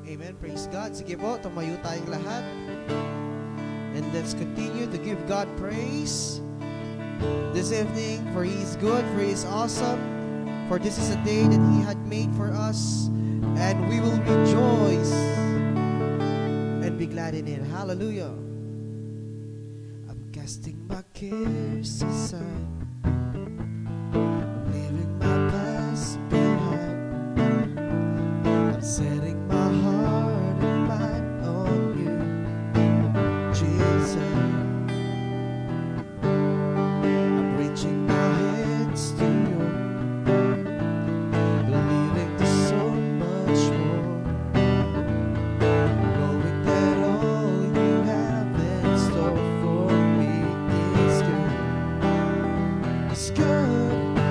Amen. Praise God. Sige po, tumayo tayong lahat. And let's continue to give God praise this evening, for He is good, for He is awesome, for this is a day that He had made for us, and we will rejoice and be glad in it. Hallelujah. I'm casting my cares aside, leaving my past behind. I'm setting my heart and mind on you, Jesus. I'm reaching my hands to you, believing there's so much more, knowing that all you have in store for me is good. It's good.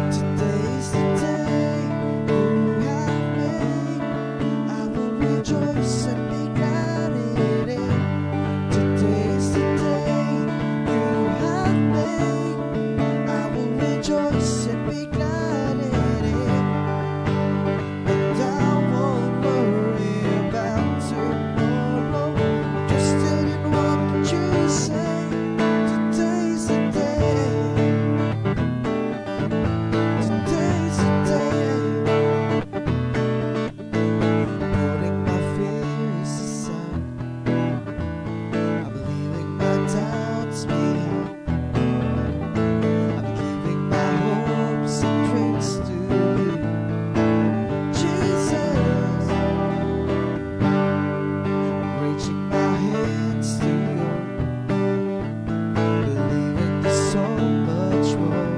Today's the day you have made. I will rejoice and be glad in it. Today's the day you have made. I will rejoice and be glad in it. And I won't worry about tomorrow. Trusting in what you say. Today's the day. Today's the day. Putting my fears aside, I'm leaving my doubts behind. I'm giving my hopes and dreams to you, Jesus. I'm reaching my hands to you, believing there's so much more,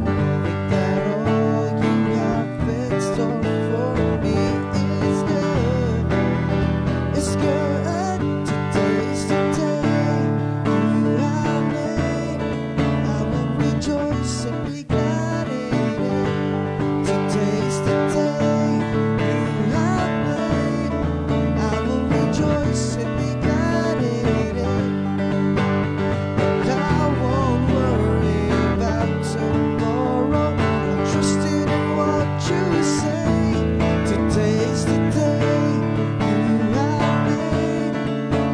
knowing that all you have in store for me is good. It's good. Today's the day you have made. I will rejoice and be glad in it. Today's the day you have made. I will rejoice and be glad in it. And I won't worry about tomorrow. I'm trusting in what you say. Today's the day you have made.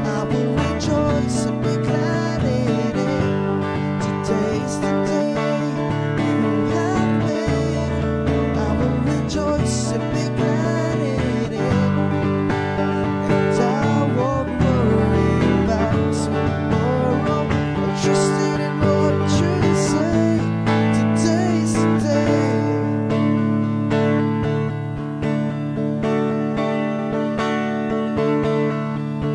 I will rejoice and be glad in it. Today's the day you have made. I will rejoice and be glad in it. And I won't worry about tomorrow. I'm trusting in what you say. Today's the day.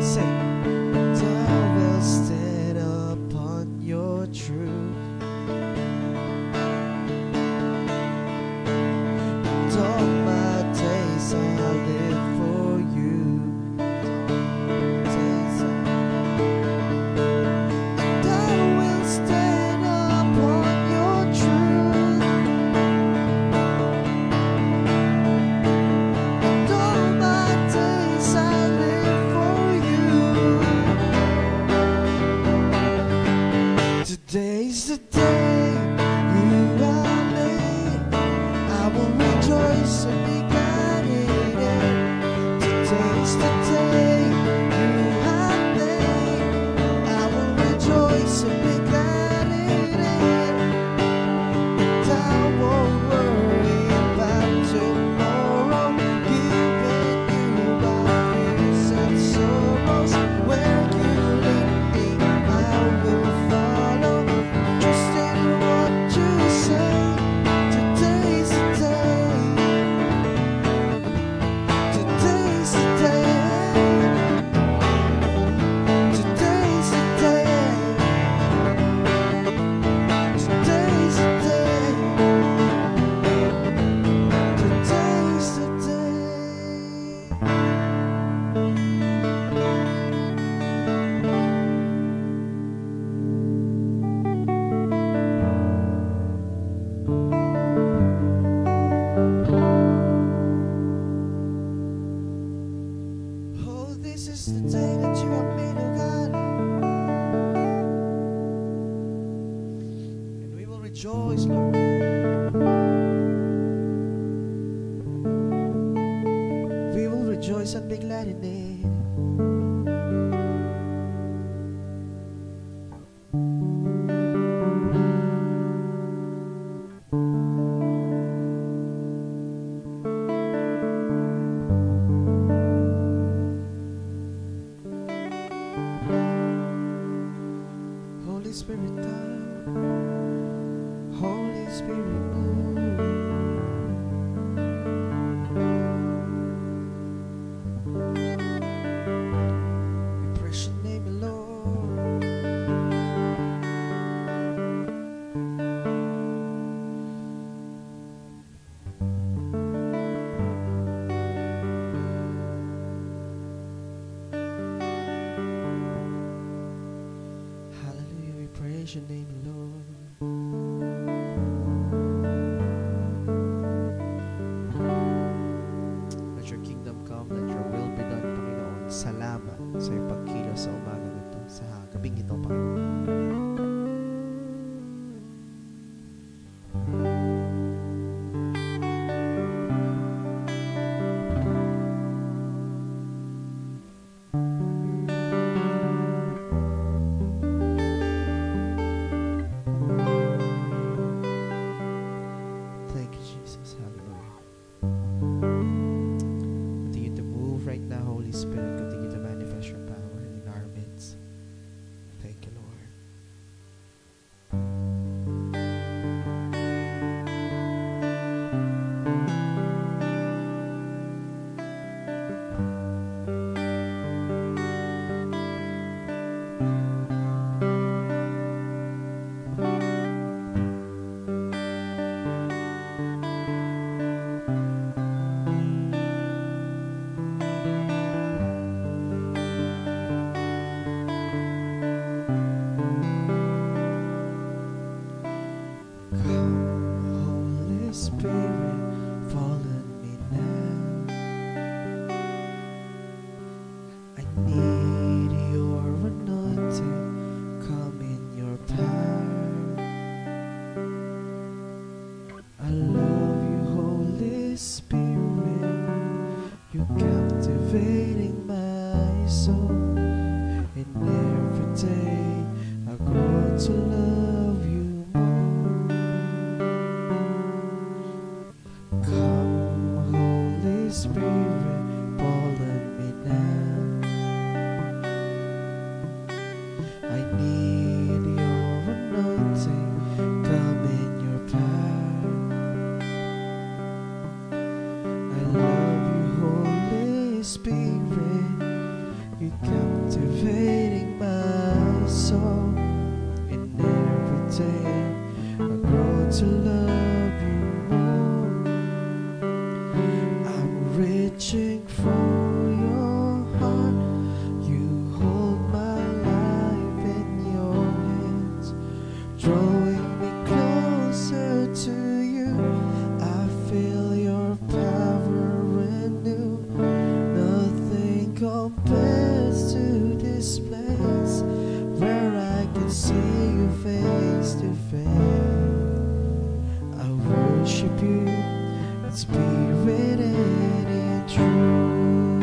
Say, and I will stand upon your truth. And all my days I live for you. And I will stand upon your truth. And all my days I live for you. Today's the day you have made. I will rejoice and be glad in it. Today's the day you have made. I will rejoice and be glad in it. And I won't worry about tomorrow. Giving you my fears and sorrows. Where you lead me, I will follow. Trusting in what you say. Today's the day. Today's the day. Today's the day. Today's the day. Today's the day. Oh, this is the day that you have made, oh God. And we will rejoice, Lord. We will rejoice. rejoice and be glad in it. Holy Spirit come, Holy Spirit move. We praise your name, Lord. Hallelujah, we praise your name, Lord. Let your kingdom come, let your will be done, Panginoon. Salamat sa iyong pagkilos sa umagang ito, sa gabing ito, Panginoon. Thank you, Jesus. Hallelujah. Continue to move right now, Holy Spirit. Continue to manifest your power in our midst. Thank you, Lord. Come, Holy Spirit, fall on me now. I need your anointing. Come in your power. I love you, Holy Spirit. You're captivating my soul. And every day I grow to love you more. Come, Holy Spirit, fall on me now. I need your anointing. Come in your power. I love you, Holy Spirit. You're captivating my soul. And every day I grow to love you more. I'm reaching for your heart. You hold my life in your hands, drawing me closer to you. I feel your power renew. Nothing compares to this place where I can see you face to face. I worship you in spirit and in truth.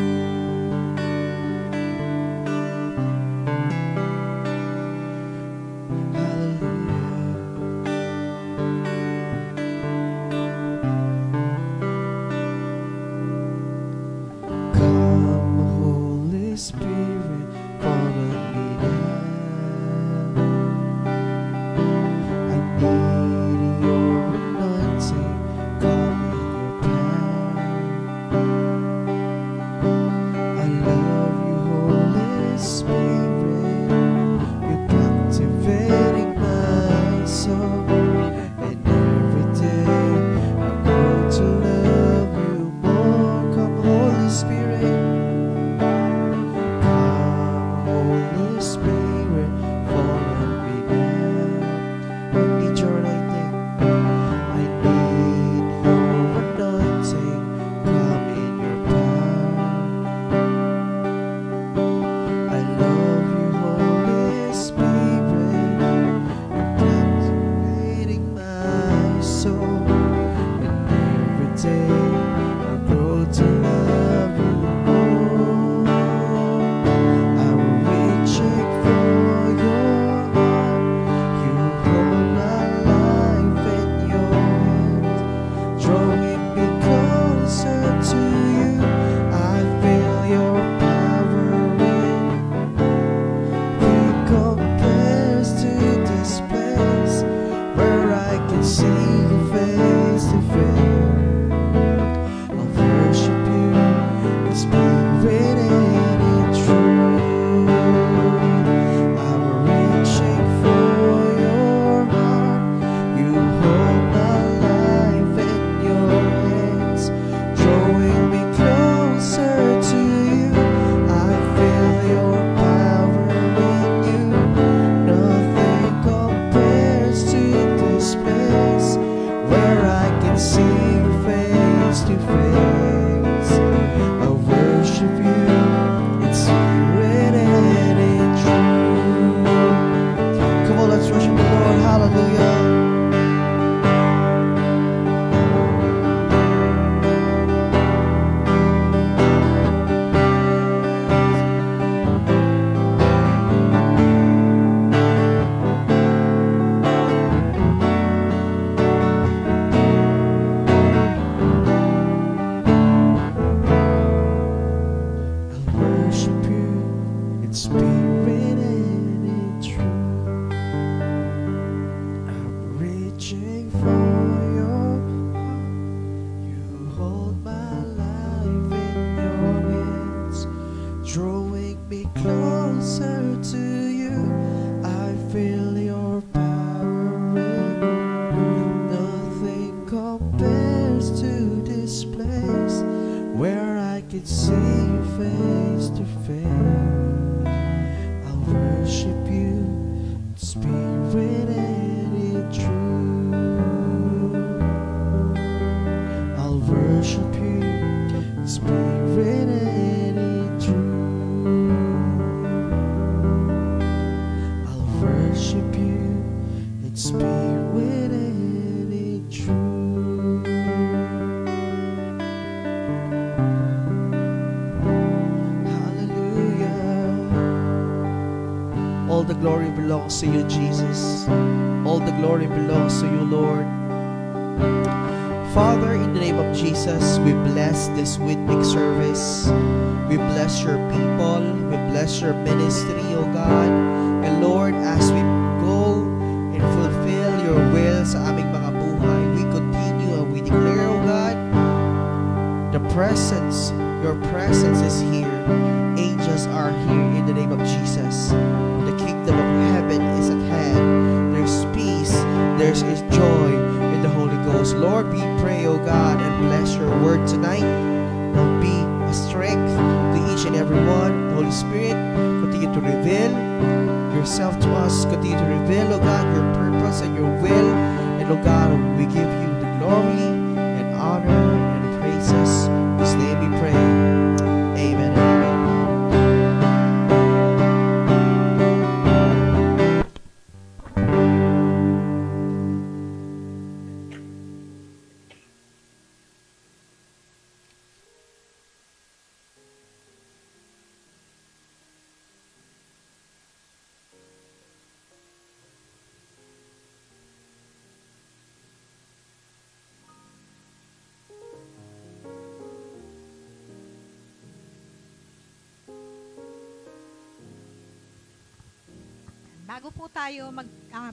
see you face to face. I'll worship you in spirit and in truth. I'll worship you in spirit and in truth. I'll worship you in spirit and in truth. All the glory belongs to you, Jesus. All the glory belongs to you, Lord. Father, in the name of Jesus, we bless this Whitney service. We bless your people. We bless your ministry, O God. And Lord, as we go and fulfill your will sa aming mga buhay, we continue and we declare, O God, the presence, your presence is here. Angels are here in the name of Jesus. The kingdom of heaven is at hand. There's peace, there's joy in the Holy Ghost. Lord, we pray, O God, and bless your word tonight. Will be a strength to each and every one. Holy Spirit, continue to reveal yourself to us. Continue to reveal, O God, your purpose and your will. And, O God, we give you the glory and honor and praises. In His name we pray. Amen and amen.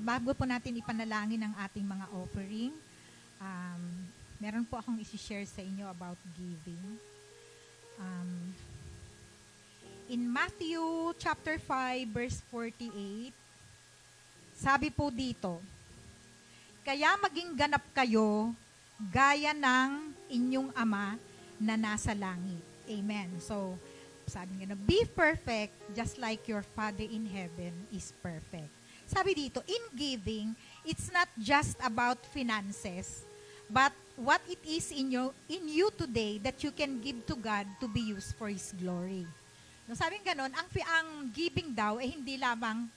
Bago po natin ipanalangin ang ating mga offering, meron po akong isi-share sa inyo about giving. In Matthew chapter 5 verse 48, sabi po dito, kaya maging ganap kayo gaya ng inyong Ama na nasa langit. Amen. So, sabi nga na, be perfect just like your Father in heaven is perfect. Sabi dito, in giving, it's not just about finances, but what it is in you today that you can give to God to be used for His glory. No, sabi nga ganon, ang giving daw ay hindi lamang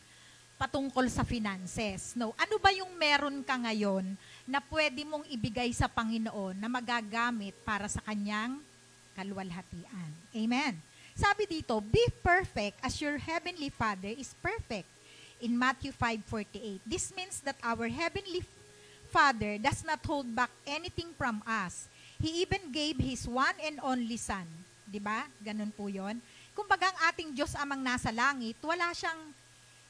patungkol sa finances. No, ano ba yung meron ka ngayon na pwede mong ibigay sa Panginoon na magagamit para sa Kanyang kaluwalhatian? Amen. Sabi dito, be perfect as your heavenly Father is perfect. In Matthew 5:48. This means that our heavenly Father does not hold back anything from us. He even gave His one and only Son. Diba? Ganun po yun. Kumbaga ang ating Diyos amang nasa langit, wala siyang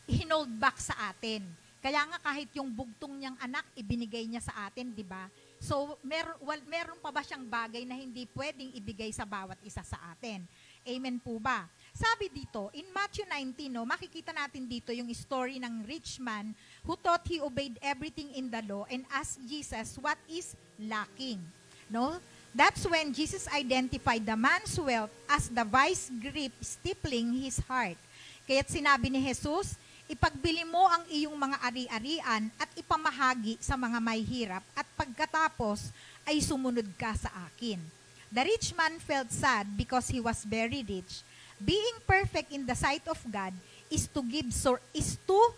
hinold back sa atin. Kaya nga kahit yung bugtong niyang anak, ibinigay niya sa atin, diba? So, meron pa ba siyang bagay na hindi pwedeng ibigay sa bawat isa sa atin? Amen po ba? Sabi dito, in Matthew 19, no, makikita natin dito yung story ng rich man who thought he obeyed everything in the law and asked Jesus what is lacking. No? That's when Jesus identified the man's wealth as the vice grip stifling his heart. Kaya't sinabi ni Jesus, ipagbili mo ang iyong mga ari-arian at ipamahagi sa mga may hirap at pagkatapos ay sumunod ka sa akin. The rich man felt sad because he was very rich. Being perfect in the sight of God is to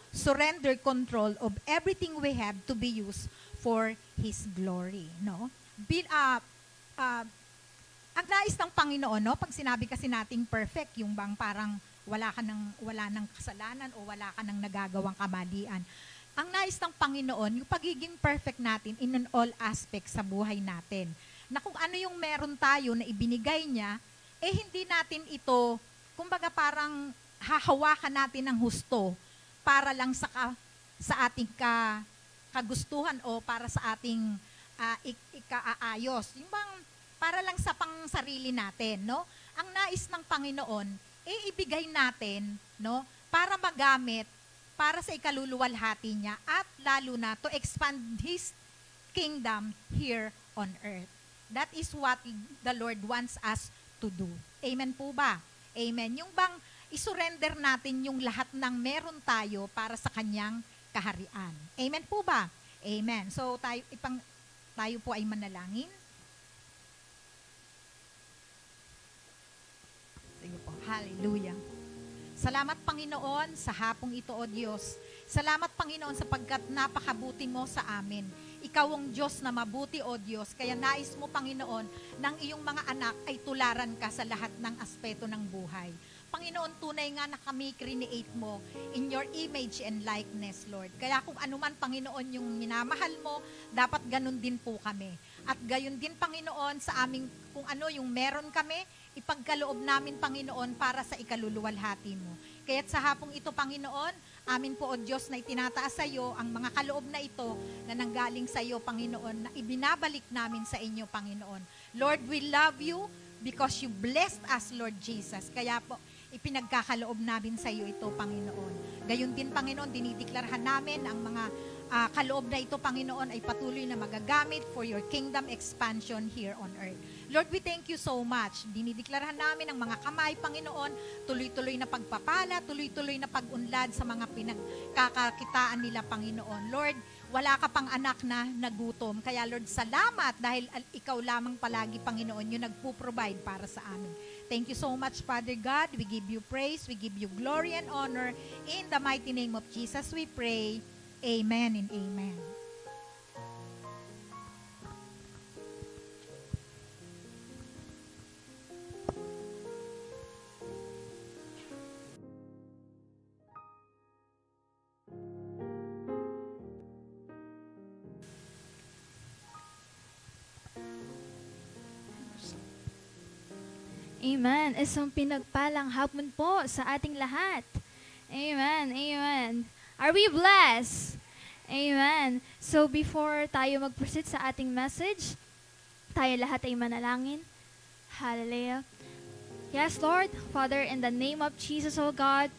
surrender control of everything we have to be used for His glory. No? Ang nais ng Panginoon, no? Pag sinabi kasi nating perfect, yung bang parang wala ng kasalanan o wala ka ng nagagawang kamalian. Ang nais ng Panginoon, yung pagiging perfect natin in all aspects sa buhay natin. Na kung ano yung meron tayo na ibinigay niya, hindi natin ito, kumbaga parang hahawakan natin ng husto para lang sa ating kagustuhan o para sa ating ikaayos. Yung bang para lang sa pangsarili natin, no? Ang nais ng Panginoon, ibigay natin, no? Para magamit para sa ikaluluwalhati niya at lalo na to expand His kingdom here on earth. That is what the Lord wants us to do. Amen po ba? Amen. Yung bang isurrender natin yung lahat ng meron tayo para sa kanyang kaharian. Amen po ba? Amen. So tayo po ay manalangin. Sige po. Hallelujah. Salamat Panginoon sa hapong ito, O Diyos. Salamat Panginoon sapagkat napakabuti mo sa amin. Ikaw ang Diyos na mabuti, O Diyos. Kaya nais mo Panginoon ng iyong mga anak ay tularan ka sa lahat ng aspeto ng buhay. Panginoon, tunay nga na kami create mo in your image and likeness, Lord. Kaya kung anuman, Panginoon, yung minamahal mo, dapat ganun din po kami. At gayon din, Panginoon, sa aming kung ano yung meron kami, ipagkaloob namin, Panginoon, para sa ikaluluwalhati mo. Kaya't sa hapong ito, Panginoon, amin po, O Diyos, na itinataas sa iyo ang mga kaloob na ito na nanggaling sa iyo, Panginoon, na ibinabalik namin sa inyo, Panginoon. Lord, we love you because you blessed us, Lord Jesus. Kaya po, ipinagkakaloob namin sa iyo ito, Panginoon. Gayon din, Panginoon, dinideklarhan namin ang mga kaloob na ito, Panginoon, ay patuloy na magagamit for your kingdom expansion here on earth. Lord, we thank you so much. Dinideklarhan namin ang mga kamay, Panginoon, tuloy-tuloy na pagpapala, tuloy-tuloy na pag-unlad sa mga pinagkakakitaan nila, Panginoon. Lord, wala ka pang anak na nagutom. Kaya Lord, salamat dahil ikaw lamang palagi, Panginoon, yung nagpo-provide para sa amin. Thank you so much, Father God. We give you praise, we give you glory and honor. In the mighty name of Jesus, we pray. Amen and amen. Amen. Isang pinagpalang hapon po sa ating lahat. Amen. Amen. Are we blessed? Amen. So before tayo mag-proceed sa ating message, tayo lahat ay manalangin. Hallelujah. Yes, Lord, Father, in the name of Jesus, O God,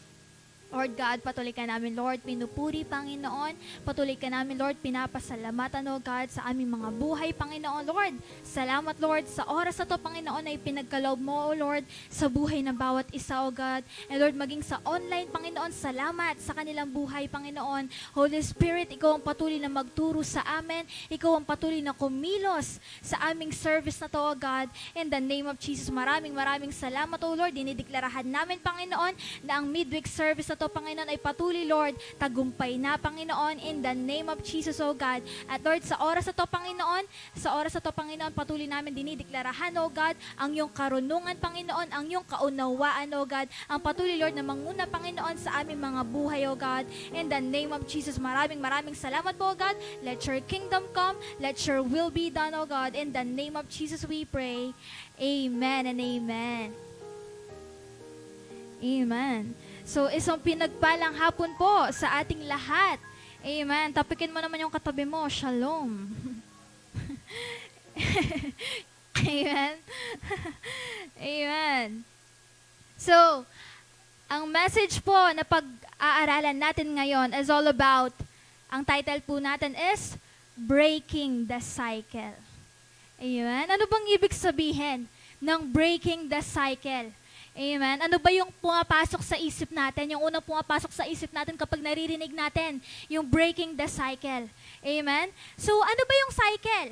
Lord God, patuloy ka namin, Lord, pinupuri, Panginoon. Patuloy ka namin, Lord, pinapasalamatan, O God, sa aming mga buhay, Panginoon. Lord, salamat, Lord, sa oras na to, Panginoon, ay pinagkaloob mo, O Lord, sa buhay ng bawat isa, O God. And Lord, maging sa online, Panginoon, salamat sa kanilang buhay, Panginoon. Holy Spirit, ikaw ang patuloy na magturo sa amin. Ikaw ang patuloy na kumilos sa aming service na to, O God. In the name of Jesus, maraming salamat, O Lord. Dinideklarasyon namin, Panginoon, na ang midweek service na to, Panginoon, ay patuloy, Lord, tagumpay na, Panginoon, in the name of Jesus, O God. At Lord, sa oras na to, Panginoon, patuloy namin dinideklarasyon, O God, ang iyong karunungan, Panginoon, ang iyong kaunawaan, O God, ang patuloy, Lord, na manguna, Panginoon, sa aming mga buhay, O God. In the name of Jesus, maraming salamat po, O God. Let your kingdom come, let your will be done, O God. In the name of Jesus, we pray. Amen and amen. Amen. So, isang pinagpalang hapon po sa ating lahat. Amen. Tapikin mo naman yung katabi mo. Shalom. Amen. Amen. So, ang message po na pag-aaralan natin ngayon is all about, ang title po natin is, Breaking the Cycle. Amen. Ano bang ibig sabihin ng breaking the cycle? Amen. Ano ba yung pumapasok sa isip natin? Yung unang pumapasok sa isip natin kapag naririnig natin yung breaking the cycle. Amen. So, ano ba yung cycle?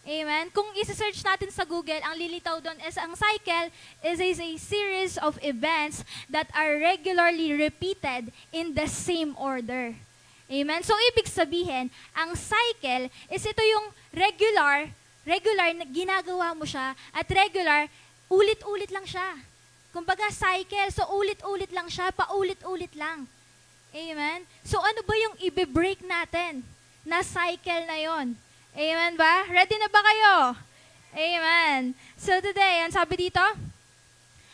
Amen. Kung isa-search natin sa Google, ang lilitaw doon is ang cycle is a series of events that are regularly repeated in the same order. Amen. So, ibig sabihin, ang cycle is ito yung regular na ginagawa mo siya at regular, ulit-ulit lang siya. Kumbaga cycle, so ulit-ulit lang siya, paulit-ulit lang. Amen? So ano ba yung i-break natin na cycle na yon? Amen ba? Ready na ba kayo? Amen. So today, ang sabi dito,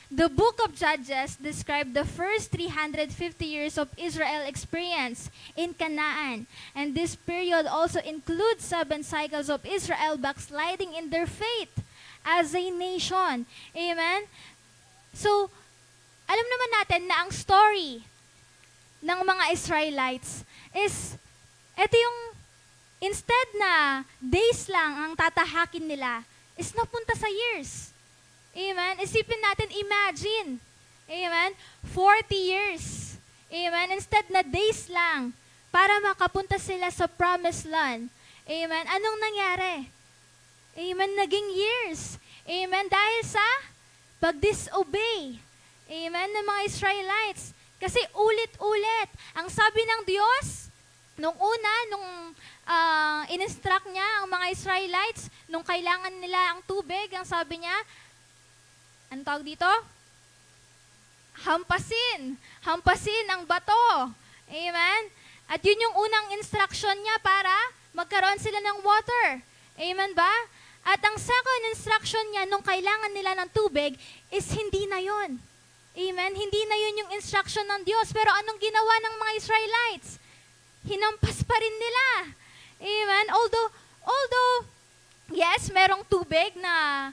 the book of Judges described the first 350 years of Israel experience in Canaan. And this period also includes 7 cycles of Israel backsliding in their faith as a nation. Amen? So, alam naman natin na ang story ng mga Israelites is, ito yung, instead na days lang ang tatahakin nila, is napunta sa years. Amen? Isipin natin, imagine. Amen? 40 years. Amen? Instead na days lang para makapunta sila sa promised land. Amen? Anong nangyari? Amen? Naging years. Amen? Dahil sa pag-disobey. Amen? Ng mga Israelites. Kasi ulit-ulit. Ang sabi ng Diyos, nung una, nung in-instruct niya ang mga Israelites, nung kailangan nila ang tubig, ang sabi niya, ano tawag dito? Hampasin. Hampasin ang bato. Amen? At yun yung unang instruction niya para magkaroon sila ng water. Amen ba? At ang second instruction niya nung kailangan nila ng tubig is hindi na yun. Amen? Hindi na yun yung instruction ng Diyos. Pero anong ginawa ng mga Israelites? Hinampas pa rin nila. Amen? Although, yes, merong tubig na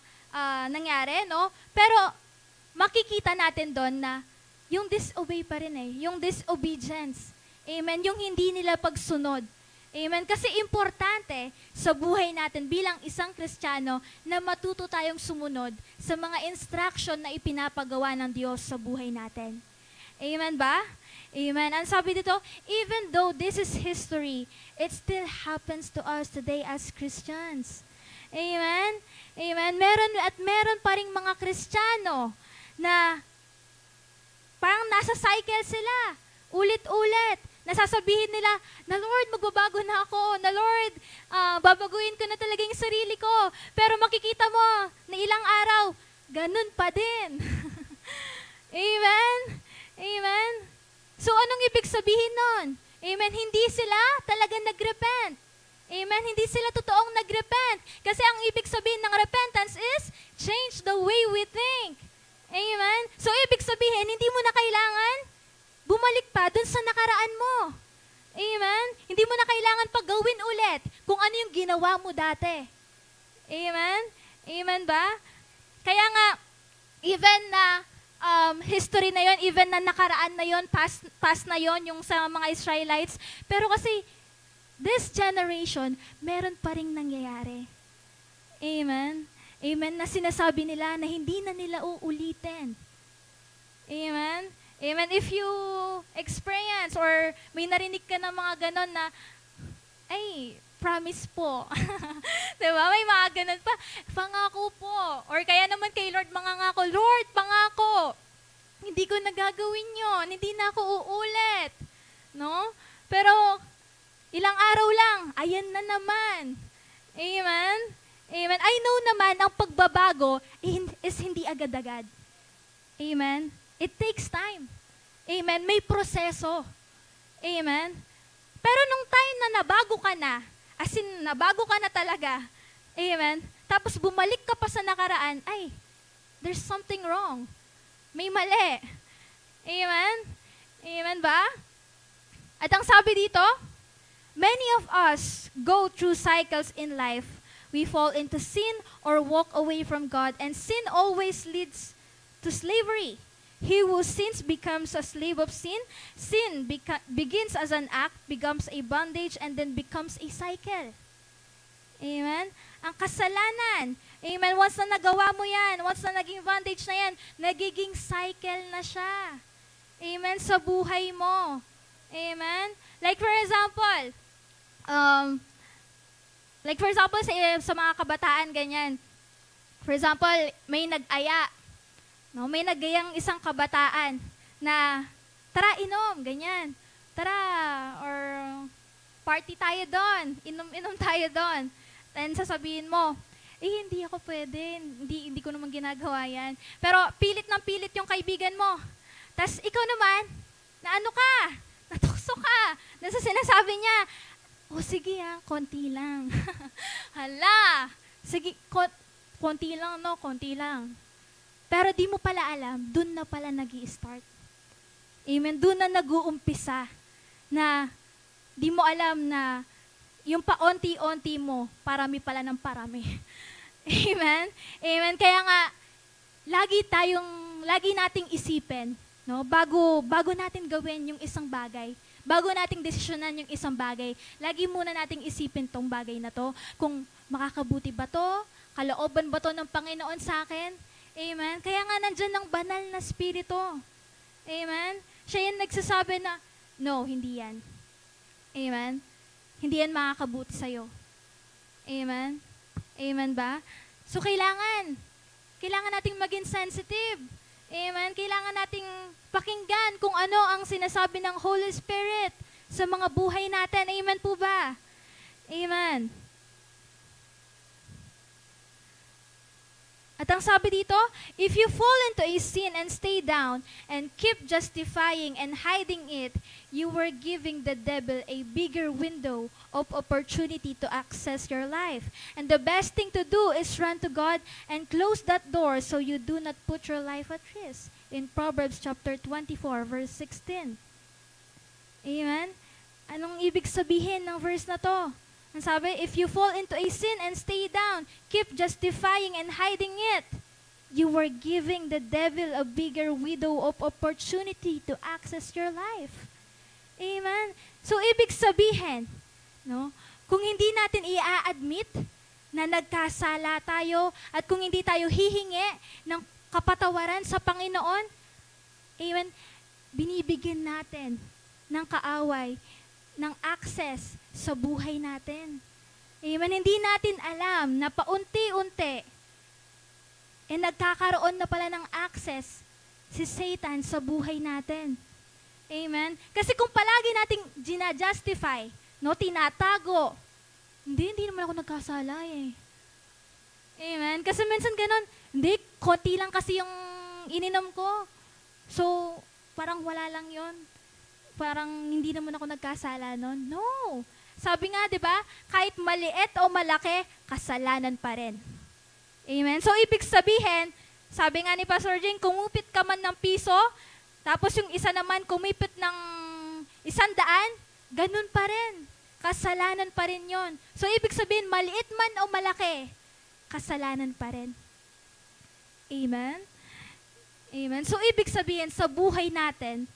nangyari, no? Pero makikita natin doon na yung disobey pa rin yung disobedience. Amen? Yung hindi nila pagsunod. Amen? Kasi importante sa buhay natin bilang isang Kristiyano na matuto tayong sumunod sa mga instruction na ipinapagawa ng Diyos sa buhay natin. Amen ba? Amen. Ang sabi dito, even though this is history, it still happens to us today as Christians. Amen? Amen. Meron pa ring mga Kristiyano na parang nasa cycle sila. Ulit-ulit. Nasasabihin nila, na Lord, magbabago na ako. Na Lord, babaguhin ko na talaga yung sarili ko. Pero makikita mo, na ilang araw, ganun pa din. Amen? Amen? So, anong ibig sabihin nun? Amen? Hindi sila talaga nag-repent. Amen? Hindi sila totoong nag-repent. Kasi ang ibig sabihin ng repentance is change the way we think. Amen? So, ibig sabihin, hindi mo na kailangan bumalik pa dun sa nakaraan mo. Amen? Hindi mo na kailangan paggawin ulit kung ano yung ginawa mo dati. Amen? Amen ba? Kaya nga, even na history na yon, even na nakaraan na yon, past na yon yung sa mga Israelites, pero kasi this generation, meron pa ring nangyayari. Amen? Amen? Na sinasabi nila na hindi na nila uulitin. Amen? Amen? If you experience or may narinig ka ng mga ganon na, ay, promise po. Diba? May mga ganon pa. Pangako po. Or kaya naman kay Lord mangangako, Lord, pangako. Hindi ko nagagawin yon. Hindi na ako uulit. No? Pero, ilang araw lang, ayan na naman. Amen? Amen? I know naman, ang pagbabago is hindi agad-agad. Amen? It takes time. Amen? May proseso. Amen? Pero nung time na nabago ka na, as in, nabago ka na talaga, amen? Tapos bumalik ka pa sa nakaraan, ay, there's something wrong. May mali. Amen? Amen ba? At ang sabi dito, many of us go through cycles in life. We fall into sin or walk away from God, and sin always leads to slavery. He who sins becomes a slave of sin. Sin begins as an act, becomes a bondage, and then becomes a cycle. Amen? Ang kasalanan, amen, once na nagawa mo yan, once na naging bondage na yan, nagiging cycle na siya. Amen? Sa buhay mo. Amen? Like for example, sa mga kabataan, ganyan. For example, may nag-aya. No, may nagayang isang kabataan na, tara, inom, ganyan. Tara, or party tayo doon. Inom tayo doon. Then sasabihin mo, hindi ako pwede. Hindi ko naman ginagawa yan. Pero pilit ng pilit yung kaibigan mo. Tapos ikaw naman, na ano ka? Natukso ka. Nasa sinasabi niya, sige konti lang. Hala, sige, konti lang, no? Konti lang. Pero di mo pala alam, dun na pala nag-i-start. Amen? Dun na nag-uumpisa na di mo alam na yung paunti-unti mo, parami pala ng parami. Amen? Amen? Kaya nga, lagi nating isipin, no? Bago natin gawin yung isang bagay, bago nating desisyonan yung isang bagay, lagi muna nating isipin tong bagay na to, kung makakabuti ba to, kalooban ba to ng Panginoon sa akin. Amen? Kaya nga nandyan ang banal na spirito. Amen? Siya yung nagsasabi na, no, hindi yan. Amen? Hindi yan makakabuti sa'yo. Amen? Amen ba? So, kailangan nating maging sensitive. Amen? Kailangan nating pakinggan kung ano ang sinasabi ng Holy Spirit sa mga buhay natin. Amen po ba? Amen. At ang sabi dito, if you fall into a sin and stay down and keep justifying and hiding it, you were giving the devil a bigger window of opportunity to access your life. And the best thing to do is run to God and close that door so you do not put your life at risk. In Proverbs chapter 24, verse 16. Amen? Anong ibig sabihin ng verse na to? Ang sabi, if you fall into a sin and stay down, keep justifying and hiding it, you were giving the devil a bigger window of opportunity to access your life. Amen? So, ibig sabihin, no, kung hindi natin i-admit na nagkasala tayo at kung hindi tayo hihingi ng kapatawaran sa Panginoon, amen, binibigyan natin ng kaaway, ng access sa buhay natin. Amen. Hindi natin alam na paunti-unti nagkakaroon na pala ng access si Satan sa buhay natin. Amen. Kasi kung palagi nating gina-justify, no, tinatago, hindi naman ako nagkasala eh. Amen. Kasi minsan ganun, hindi, konti lang kasi yung ininom ko. So, parang wala lang yon. Parang hindi naman ako nagkasala nun. No. Sabi nga, di ba, kahit maliit o malaki, kasalanan pa rin. Amen? So, ibig sabihin, sabi nga ni Pastor Jing, kumupit ka man ng piso, tapos yung isa naman kumipit ng 100, ganun pa rin. Kasalanan pa rin yon. So, ibig sabihin, maliit man o malaki, kasalanan pa rin. Amen? Amen? So, ibig sabihin, sa buhay natin,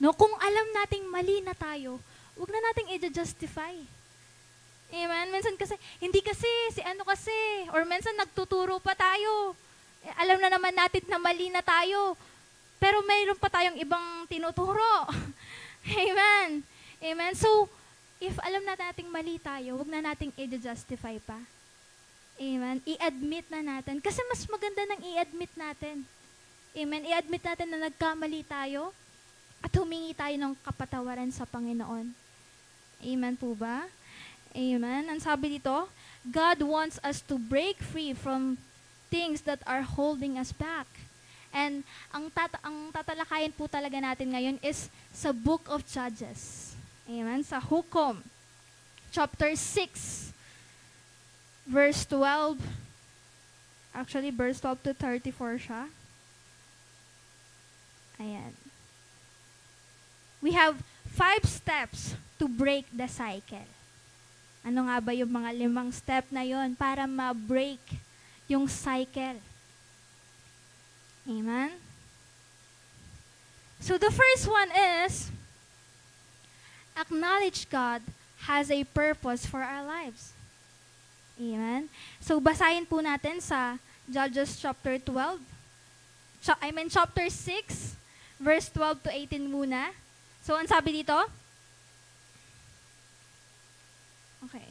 no, kung alam nating mali na tayo, huwag na nating i-justify. Amen? Minsan kasi, hindi kasi, si ano kasi, or minsan nagtuturo pa tayo. Alam na naman natin na mali na tayo, pero mayroon pa tayong ibang tinuturo. Amen? Amen? So, if alam na nating mali tayo, huwag na nating i-justify pa. Amen? I-admit na natin. Kasi mas maganda nang i-admit natin. Amen? I-admit natin na nagkamali tayo, at humingi tayo ng kapatawaran sa Panginoon. Amen po ba? Amen. Ang sabi dito, God wants us to break free from things that are holding us back. And ang tatalakayin po talaga natin ngayon is sa Book of Judges. Amen. Sa Hukom, chapter 6, verse 12. Actually, verse 12 to 34 siya. Ayan. We have 5 steps to break the cycle. Ano nga ba yung mga 5 step na yon para ma-break yung cycle? Amen? So the first one is, acknowledge God has a purpose for our lives. Amen? So basahin po natin sa Judges chapter 12. Chapter 6, verse 12 to 18 muna. So, ang sabi dito? Okay.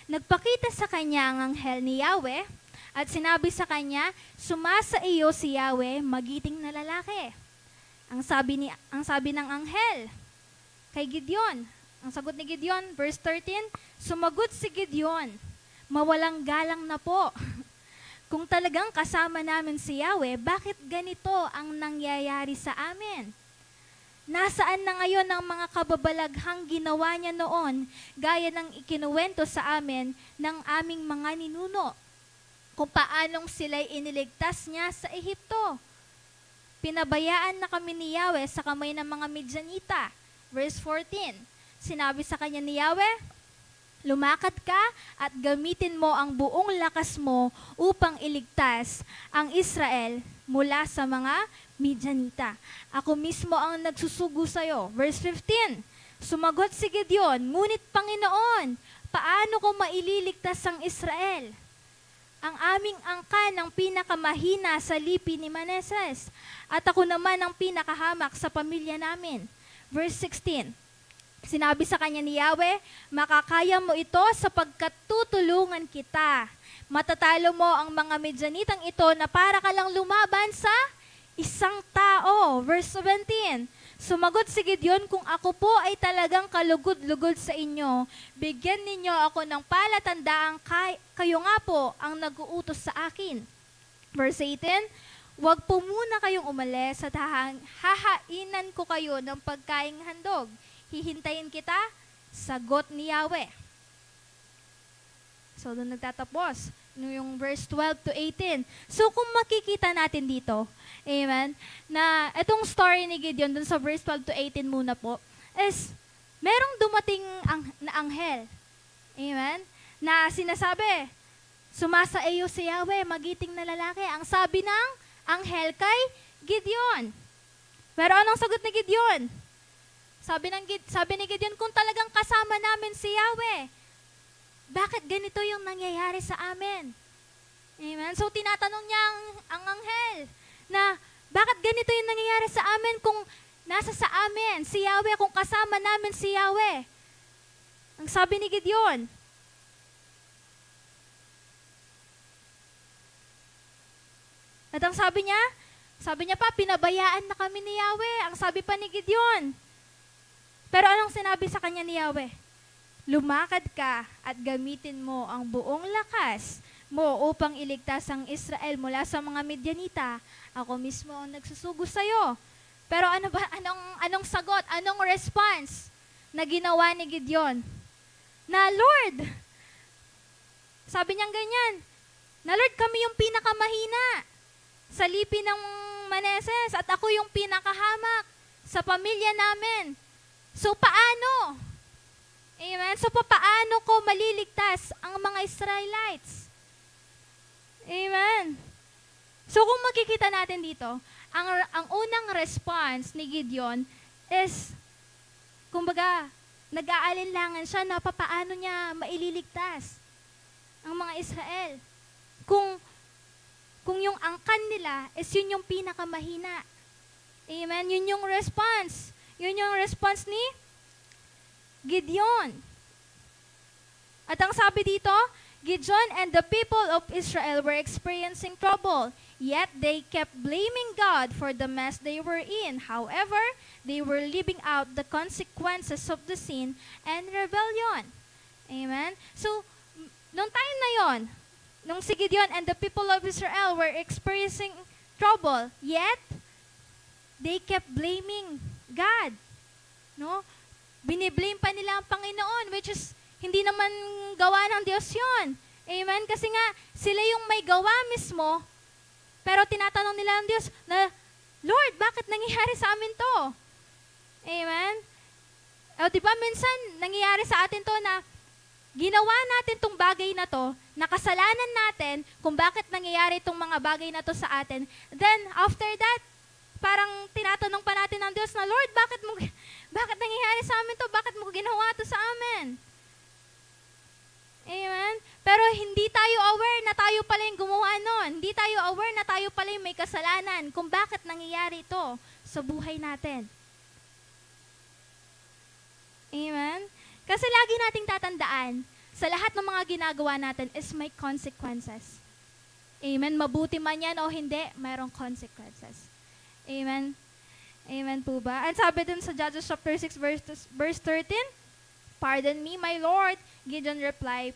Nagpakita sa kanya ang anghel ni Yahweh at sinabi sa kanya, sumasa iyo si Yahweh, magiting na lalaki. Ang sabi ng anghel kay Gideon, ang sagot ni Gideon, verse 13, sumagot si Gideon, mawalang galang na po. Kung talagang kasama namin si Yahweh, bakit ganito ang nangyayari sa amin? Nasaan na ngayon ang mga kababalaghang ginawa niya noon, gaya ng ikinuwento sa amin ng aming mga ninuno, kung paanong sila'y iniligtas niya sa Ehipto. Pinabayaan na kami ni Yahweh sa kamay ng mga Midyanita. Verse 14, sinabi sa kanya ni Yahweh, lumakad ka at gamitin mo ang buong lakas mo upang iligtas ang Israel mula sa mga Midyanita. Ako mismo ang nagsusugo sa iyo. Verse 15, sumagot si Gideon, ngunit Panginoon, paano ko maililigtas ang Israel? ang aming angkan ng pinakamahina sa lipi ni Manases, at ako naman ang pinakahamak sa pamilya namin. Verse 16, sinabi sa kanya ni Yahweh, makakaya mo ito sapagkat tutulungan kita. Matatalo mo ang mga Midianitang ito na para ka lang lumaban sa isang tao. Verse 17, sumagot si Gideon, kung ako po ay talagang kalugod-lugod sa inyo, bigyan ninyo ako ng palatandaang kayo nga po ang nag-uutos sa akin. Verse 18, huwag po muna kayong umalis at hahainan ko kayo ng pagkaing handog. Hihintayin kita, sagot ni Yahweh. So, doon nagtatapos. Yung verse 12 to 18. So, kung makikita natin dito, amen, na itong story ni Gideon, doon sa verse 12 to 18 muna po, is merong dumating na anghel. Amen? Na sinasabi, sumasa-iyo si Yahweh, magiting na lalaki. Ang sabi ng anghel kay Gideon. Pero anong sagot ni Gideon? Sabi ni Gideon, kung talagang kasama namin si Yahweh, bakit ganito yung nangyayari sa amin? Amen? So tinatanong niya ang anghel na bakit ganito yung nangyayari sa amin kung nasa sa amin si Yahweh, kung kasama namin si Yahweh. Ang sabi ni Gideon, at ang sabi niya pa, pinabayaan na kami ni Yahweh. Ang sabi pa ni Gideon. Pero anong sinabi sa kanya ni Yahweh? Lumakad ka at gamitin mo ang buong lakas mo upang iligtas ang Israel mula sa mga Midianita. Ako mismo ang nagsusugo sa iyo. Pero anong sagot? Anong response na ginawa ni Gideon? Na Lord, sabi niyang ganyan, na Lord, kami yung pinakamahina sa lipi ng Manases at ako yung pinakahamak sa pamilya namin. So paano? Amen? So paano ko maliligtas ang mga Israelites? Amen? So kung makikita natin dito, ang unang response ni Gideon is, kumbaga, nag-aalinlangan siya na paano niya maililigtas ang mga Israel. Kung yung angkan nila is yun yung pinakamahina. Amen? Yun yung response. Yun yung response ni Gideon. At ang sabi dito, Gideon and the people of Israel were experiencing trouble, yet they kept blaming God for the mess they were in. However, they were living out the consequences of the sin and rebellion. Amen? So, nung time na yon, nung si Gideon and the people of Israel were experiencing trouble, yet they kept blaming God. No? Biniblame pa nila ang Panginoon, which is hindi naman gawa ng Diyos yun. Amen? Kasi nga, sila yung may gawa mismo, pero tinatanong nila ang Diyos na, Lord, bakit nangyayari sa amin to? Amen? O diba, minsan, nangyayari sa atin to na ginawa natin tong bagay na to, nakasalanan natin kung bakit nangyayari itong mga bagay na to sa atin. Then, after that, parang tinatanong pa natin ng Diyos na, Lord, bakit nangyayari sa amin to? Bakit mo ginawa to sa amin? Amen? Pero hindi tayo aware na tayo pala yung gumawa nun. Hindi tayo aware na tayo pala yung may kasalanan kung bakit nangyayari ito sa buhay natin. Amen? Kasi lagi nating tatandaan, sa lahat ng mga ginagawa natin is may consequences. Amen? Mabuti man yan o hindi, mayroong consequences. Amen? Amen po ba? And sabi dun sa Judges chapter 6 verse 13, Pardon me, my Lord, Gideon replied,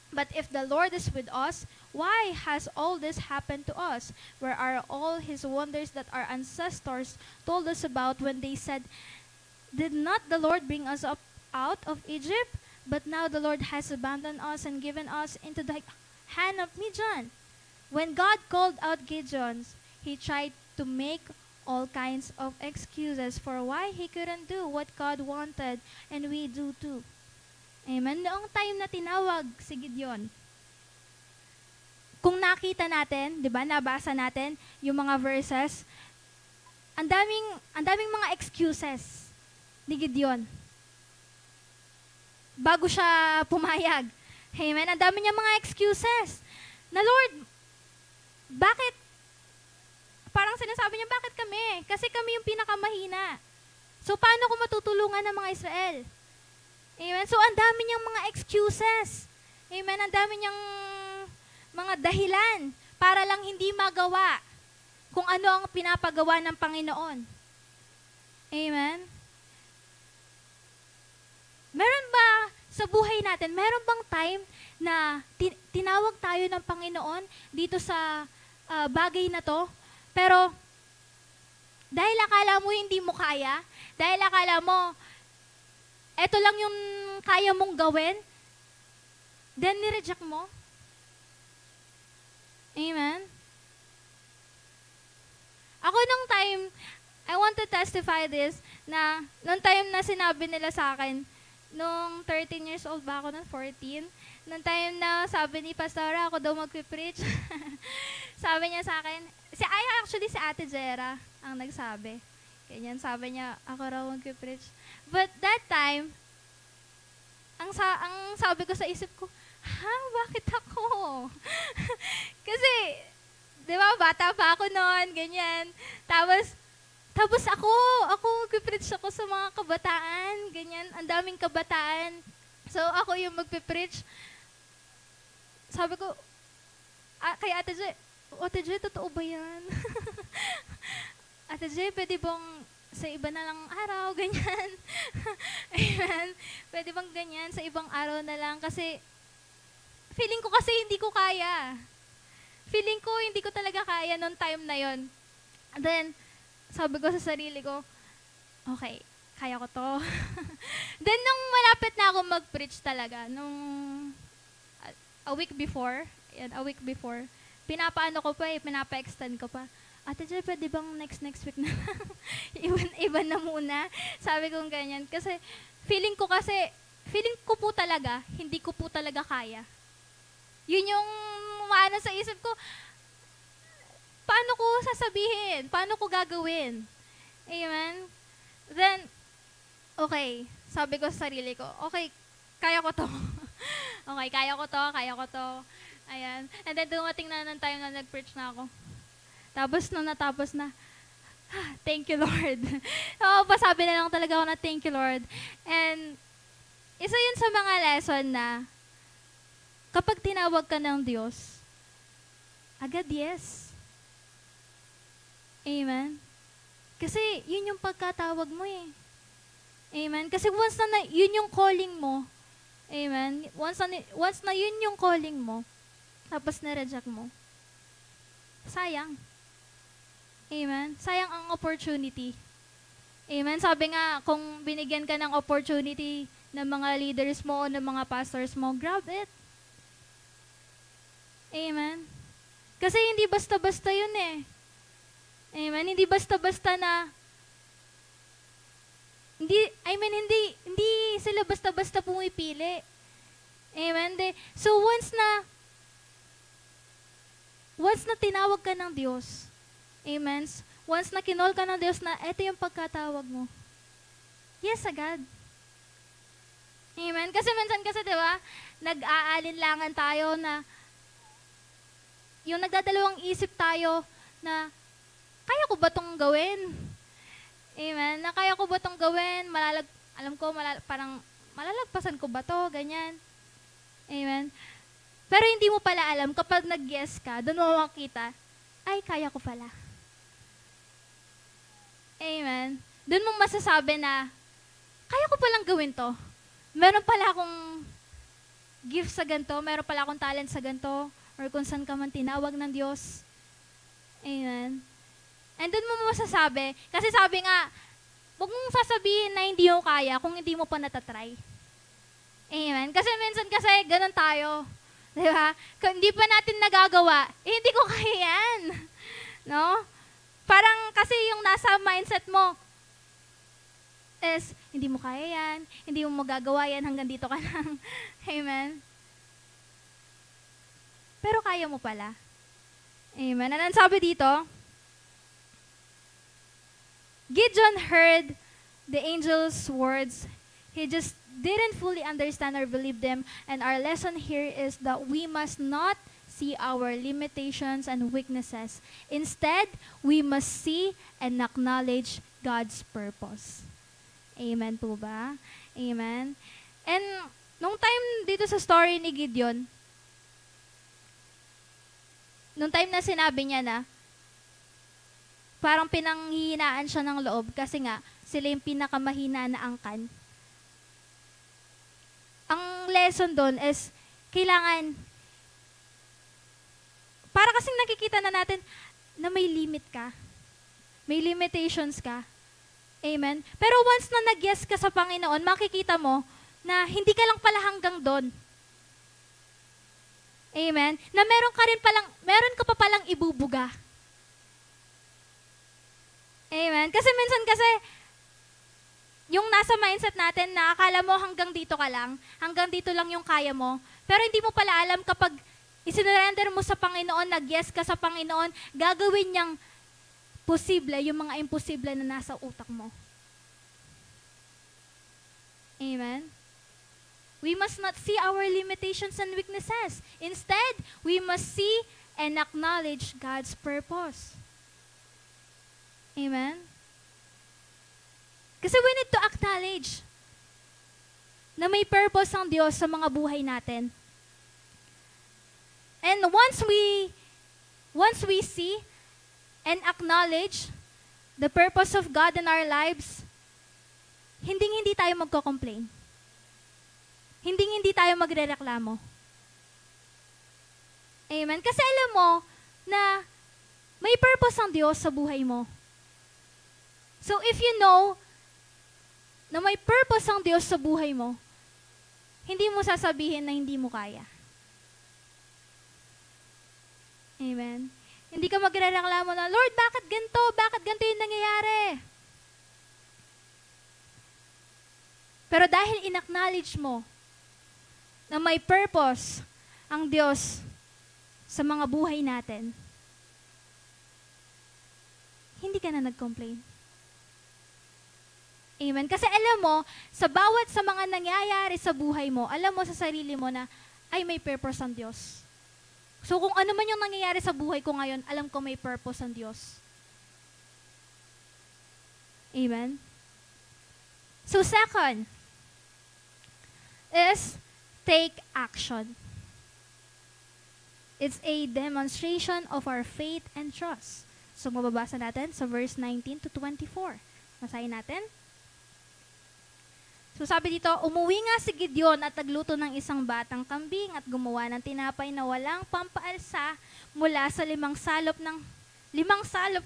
but if the Lord is with us, why has all this happened to us? Where are all his wonders that our ancestors told us about when they said, Did not the Lord bring us up out of Egypt? But now the Lord has abandoned us and given us into the hand of Midian. When God called out Gideon, he tried to make all kinds of excuses for why he couldn't do what God wanted, and we do too. Amen? Noong time na tinawag si Gideon, kung nakita natin, di ba, nabasa natin yung mga verses, ang daming mga excuses ni Gideon bago siya pumayag. Amen? Ang dami niya mga excuses. na Lord, bakit? Parang sinasabi niya, bakit kami? Kasi kami yung pinakamahina. So, paano ko matutulungan ng mga Israel? Amen? So, ang dami niyang mga excuses. Amen? Ang dami niyang mga dahilan para lang hindi magawa kung ano ang pinapagawa ng Panginoon. Amen? Meron ba sa buhay natin, meron bang time na tinawag tayo ng Panginoon dito sa bagay na to? Pero, dahil akala mo hindi mo kaya, dahil akala mo, eto lang yung kaya mong gawin, then nireject mo? Amen? Ako nung time, I want to testify this, na nung time na sinabi nila sa akin, nung 13 years old ba ako, nung 14, nung time na sabi ni Pastora, ako daw magpipreach, sabi niya sa akin, actually si Ate Jera ang nagsabi. Ganyan, sabi niya, ako raw magpipreach. But that time, ang sabi ko sa isip ko, bakit ako? Kasi, di ba, bata pa ako noon, ganyan. Tapos ako magpipreach ako sa mga kabataan, ganyan, ang daming kabataan. So, ako yung magpipreach. Sabi ko, kay Ate J, totoo ba yan? Ate J, pwede bang sa iba na lang araw, ganyan? Amen. Pwede bang ganyan, sa ibang araw na lang? Kasi, feeling ko kasi hindi ko kaya. Feeling ko hindi ko talaga kaya noong time na yon. And then, sabi ko sa sarili ko, okay, kaya ko to. Then, nung malapit na ako mag-preach talaga, nung a week before, pinapaano ko pa pinapa-extend ko pa. Ate Jay, pwede bang next week na iba na muna? Sabi kong ganyan. Kasi, feeling ko po talaga, hindi ko po talaga kaya. Yun yung maano sa isip ko, paano ko sasabihin? Paano ko gagawin? Amen? Then, okay, sabi ko sa sarili ko, okay, kaya ko to. Okay, kaya ko to. Ayan. And then, dumating na ng time na nag-preach na ako. Tapos, nung natapos na, thank you, Lord. Pasabi na lang talaga ako na thank you, Lord. And, isa yun sa mga lesson na, kapag tinawag ka ng Diyos, agad yes. Amen? Kasi, yun yung pagkatawag mo eh. Amen? Kasi once na yun yung calling mo, amen? Once na yun yung calling mo, tapos na-reject mo, sayang. Amen? Sayang ang opportunity. Amen? Sabi nga, kung binigyan ka ng opportunity ng mga leaders mo o ng mga pastors mo, grab it. Amen? Kasi hindi basta-basta yun eh. Amen? Hindi basta-basta na, hindi sila basta-basta pumipili. Amen? So once na tinawag ka ng Diyos, amen? Once na kinol ka ng Diyos na ito yung pagkatawag mo, yes agad. Amen? Kasi minsan diba, nag-aalinlangan tayo na yung nagdadalawang isip tayo na kaya ko ba itong gawin? Amen? Na kaya ko ba itong gawin? Parang malalagpasan ko ba to? Ganyan. Amen? Pero hindi mo pala alam, kapag nag-yes ka, doon mo makita, ay, kaya ko pala. Amen? Doon mo masasabi na, kaya ko palang gawin to. Meron pala akong gift sa ganito, meron pala akong talent sa ganito, or kung saan ka man tinawag ng Diyos. Amen? And doon mo masasabi, kasi sabi nga, huwag mong sasabihin na hindi mo kaya kung hindi mo pa natatry. Amen? Kasi minsan ganun tayo. Diba? Kung hindi pa natin nagagawa, hindi ko kaya yan. No? Parang kasi yung nasa mindset mo is, hindi mo kaya yan, hindi mo magagawa yan, hanggang dito ka lang. Amen? Pero kaya mo pala. Amen? And sabi dito, Gideon heard the angel's words. He just didn't fully understand or believe them. And our lesson here is that we must not see our limitations and weaknesses. Instead, we must see and acknowledge God's purpose. Amen po ba? Amen. And nung time dito sa story ni Gideon, nung time na sinabi niya na, parang pinanghihinaan siya ng loob kasi nga, sila yung pinakamahina na angkan. Ang lesson doon is, kailangan, para kasing nakikita na natin na may limit ka. May limitations ka. Amen? Pero once na nag-yes ka sa Panginoon, makikita mo na hindi ka lang pala hanggang doon. Amen? Na meron ka pa palang ibubuga. Amen? Kasi minsan yung nasa mindset natin na akala mo hanggang dito ka lang, hanggang dito lang yung kaya mo, pero hindi mo pala alam kapag isinurrender mo sa Panginoon, nag-yes ka sa Panginoon, gagawin niyang posible yung mga imposible na nasa utak mo. Amen? We must not see our limitations and weaknesses. Instead, we must see and acknowledge God's purpose. Amen? Kasi we need to acknowledge na may purpose ang Diyos sa mga buhay natin. And once we see and acknowledge the purpose of God in our lives, hindi tayo magko-complain. Hindi tayo magrereklamo. Amen? Kasi alam mo na may purpose ang Diyos sa buhay mo. So if you know na may purpose ang Diyos sa buhay mo, hindi mo sasabihin na hindi mo kaya. Amen? Hindi ka magrereklamo na, Lord, bakit ganito? Bakit ganito yung nangyayari? Pero dahil in-acknowledge mo na may purpose ang Diyos sa mga buhay natin, hindi ka na nag-complain. Amen? Kasi alam mo, sa mga nangyayari sa buhay mo, alam mo sa sarili mo na, ay may purpose ang Diyos. So kung ano man yung nangyayari sa buhay ko ngayon, alam ko may purpose ang Diyos. Amen? So second is take action. It's a demonstration of our faith and trust. So mababasa natin sa verse 19 to 24. Basahin natin. So sabi dito, umuwi nga si Gideon at nagluto ng isang batang kambing at gumawa ng tinapay na walang pampaalsa mula sa 5 salop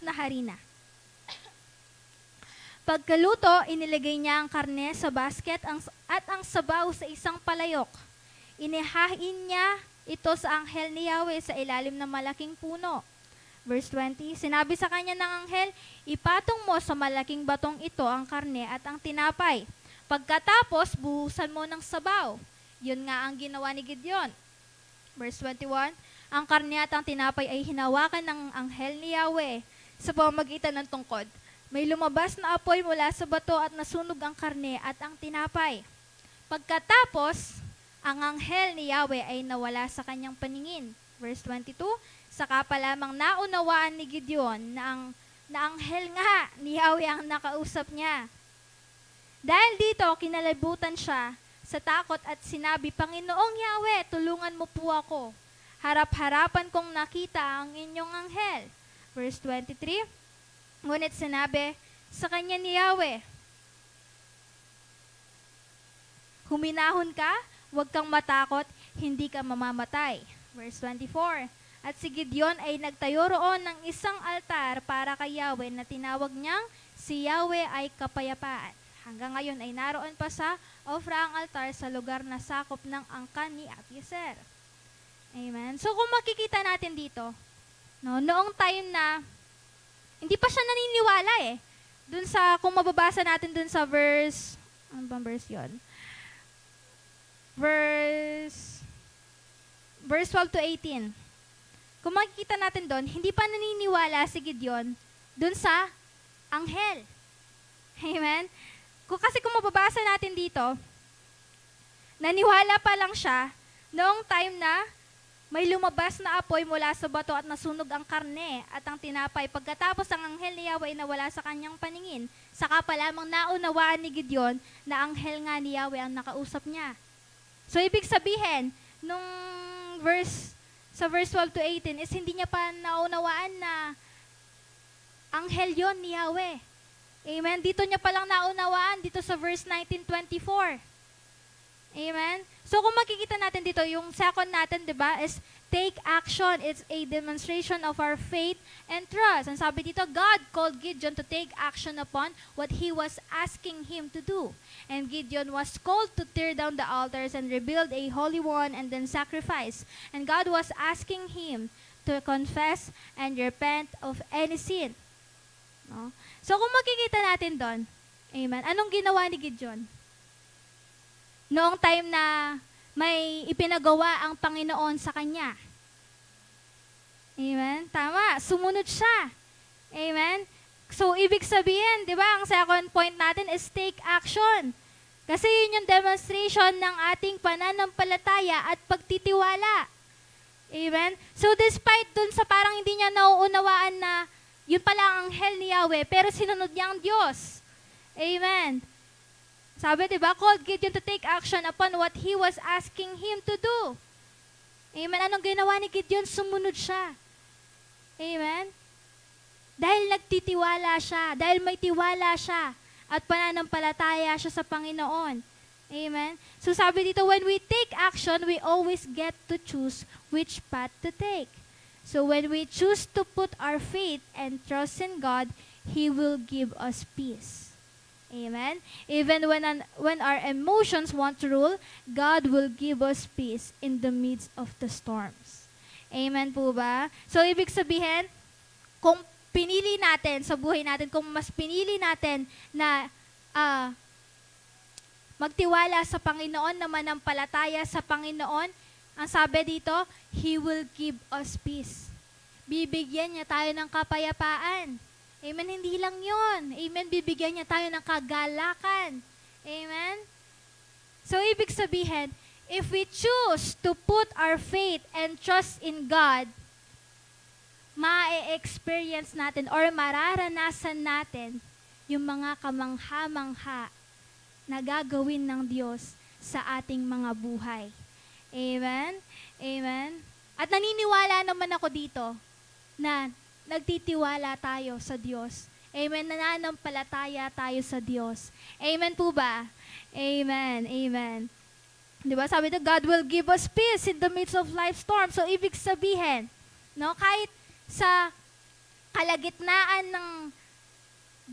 na harina. Pagkaluto, inilagay niya ang karne sa basket at ang sabaw sa isang palayok. Inihain niya ito sa anghel ni Yahweh sa ilalim ng malaking puno. Verse 20, sinabi sa kanya ng anghel, ipatong mo sa malaking batong ito ang karne at ang tinapay. Pagkatapos, buhusan mo ng sabaw. Yun nga ang ginawa ni Gideon. Verse 21, ang karne at ang tinapay ay hinawakan ng anghel ni Yahweh sa pamamagitan ng tungkod. May lumabas na apoy mula sa bato at nasunog ang karne at ang tinapay. Pagkatapos, ang anghel ni Yahweh ay nawala sa kanyang paningin. Verse 22, saka pa lamang naunawaan ni Gideon na anghel nga ni Yahweh ang nakausap niya. Dahil dito, kinalabutan siya sa takot at sinabi, Panginoong Yahweh, tulungan mo po ako. Harap-harapan kong nakita ang inyong anghel. Verse 23, ngunit sinabi sa kanya ni Yahweh, huminahon ka, huwag kang matakot, hindi ka mamamatay. Verse 24, at si Gideon ay nagtayo roon ng isang altar para kay Yahweh na tinawag niyang si Yahweh ay kapayapaan. Hanggang ngayon ay naroon pa sa Ofra ang altar sa lugar na sakop ng angkan ni Abiezer. Amen. So kung makikita natin dito, noong time na hindi pa siya naniniwala dun sa, kung mababasa natin dun sa verse, ano bang verse yun? Verse 12 to 18. Kung makikita natin doon, hindi pa naniniwala si Gideon dun sa anghel. Amen? Kasi kung mababasa natin dito, naniwala pa lang siya noong time na may lumabas na apoy mula sa bato at nasunog ang karne at ang tinapay. Pagkatapos ang anghel ni Yahweh ay nawala sa kanyang paningin, saka pa lamang naunawaan ni Gideon na anghel nga ni Yahweh ang nakausap niya. So, ibig sabihin, sa verse 12 to 18 is hindi niya pa naunawaan na anghel yon ni Yahweh. Amen? Dito niya palang naunawaan, dito sa verse 19:24. Amen? So kung makikita natin dito, yung second natin, di ba, is take action. It's a demonstration of our faith and trust. Ang sabi dito, God called Gideon to take action upon what he was asking him to do. And Gideon was called to tear down the altars and rebuild a holy one and then sacrifice. And God was asking him to confess and repent of any sin. No? So kung makikita natin doon, amen, anong ginawa ni Gideon? Noong time na may ipinagawa ang Panginoon sa kanya. Amen? Tama, sumunod siya. Amen? So, ibig sabihin, di ba, ang second point natin is take action. Kasi yun yung demonstration ng ating pananampalataya at pagtitiwala. Amen? So, despite dun sa parang hindi niya nauunawaan na yun pala ang anghel ni Yahweh, pero sinunod niya ang Diyos. Amen? Sabi, diba, called Gideon to take action upon what he was asking him to do. Amen. Anong ginawa ni Gideon? Sumunod siya. Amen. Dahil nagtitiwala siya, dahil may tiwala siya, at pananampalataya siya sa Panginoon. Amen. So sabi dito, when we take action, we always get to choose which path to take. So when we choose to put our faith and trust in God, He will give us peace. Amen? Even when our emotions want to rule, God will give us peace in the midst of the storms. Amen po ba? So, ibig sabihin, kung pinili natin sa buhay natin, kung mas pinili natin na magtiwala sa Panginoon, na manampalataya sa Panginoon, ang sabi dito, He will give us peace. Bibigyan niya tayo ng kapayapaan. Amen? Hindi lang yun. Amen? Bibigyan niya tayo ng kagalakan. Amen? So, ibig sabihin, if we choose to put our faith and trust in God, ma-experience natin or mararanasan natin yung mga kamangha-mangha na gagawin ng Diyos sa ating mga buhay. Amen? Amen? At naniniwala naman ako dito na nagtitiwala tayo sa Diyos. Amen. Nananampalataya tayo sa Diyos. Amen po ba? Amen. Amen. Di ba? Sabi ito, God will give us peace in the midst of life's storm. So, ibig sabihin, no, kahit sa kalagitnaan ng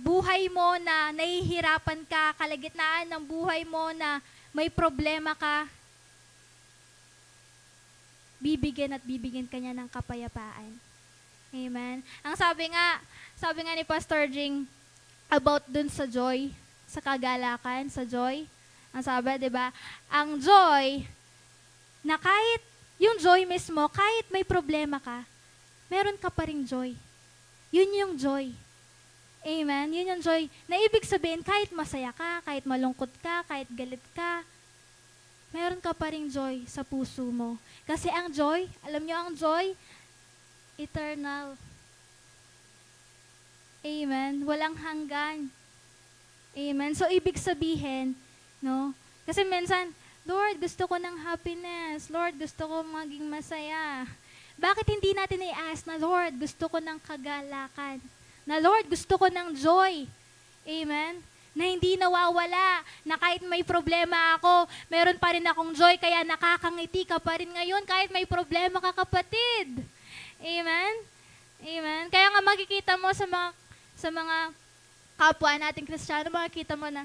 buhay mo na nahihirapan ka, kalagitnaan ng buhay mo na may problema ka, bibigyan at bibigyan ka niya ng kapayapaan. Amen. Ang sabi nga ni Pastor Jing about dun sa joy, sa kagalakan, sa joy. Ang sabi, 'di ba? Ang joy na kahit yung joy mismo, kahit may problema ka, meron ka pa ring joy. Yun yung joy. Amen. Yun yung joy. Na ibig sabihin, kahit masaya ka, kahit malungkot ka, kahit galit ka, meron ka pa ring joy sa puso mo. Kasi ang joy, alam nyo ang joy, eternal. Amen. Walang hanggan. Amen. So, ibig sabihin, no? Kasi minsan, Lord, gusto ko ng happiness. Lord, gusto ko maging masaya. Bakit hindi natin i-ask na, Lord, gusto ko ng kagalakan? Na, Lord, gusto ko ng joy. Amen. Na hindi nawawala, na kahit may problema ako, meron pa rin akong joy, kaya nakakangiti ka pa rin ngayon kahit may problema ka, kapatid. Amen? Amen? Kaya nga makikita mo sa mga kapwa nating Kristiyano, makikita mo na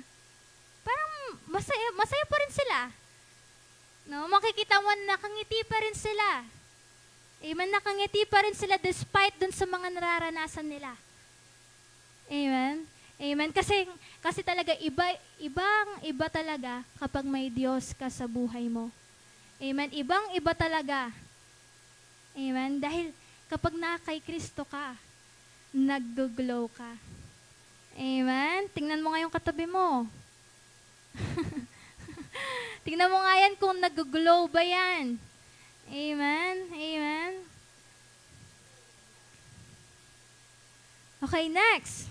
parang masaya pa rin sila. No? Makikita mo na nakangiti pa rin sila. Amen? Nakangiti pa rin sila despite dun sa mga nararanasan nila. Amen? Amen? Kasi talaga ibang-iba talaga kapag may Diyos ka sa buhay mo. Amen? Ibang-iba talaga. Amen? Dahil kapag kay Kristo ka, nag-glow ka. Amen? Tingnan mo nga yung katabi mo. Tingnan mo nga yan kung nag-glow ba yan. Amen. Amen. Okay, next.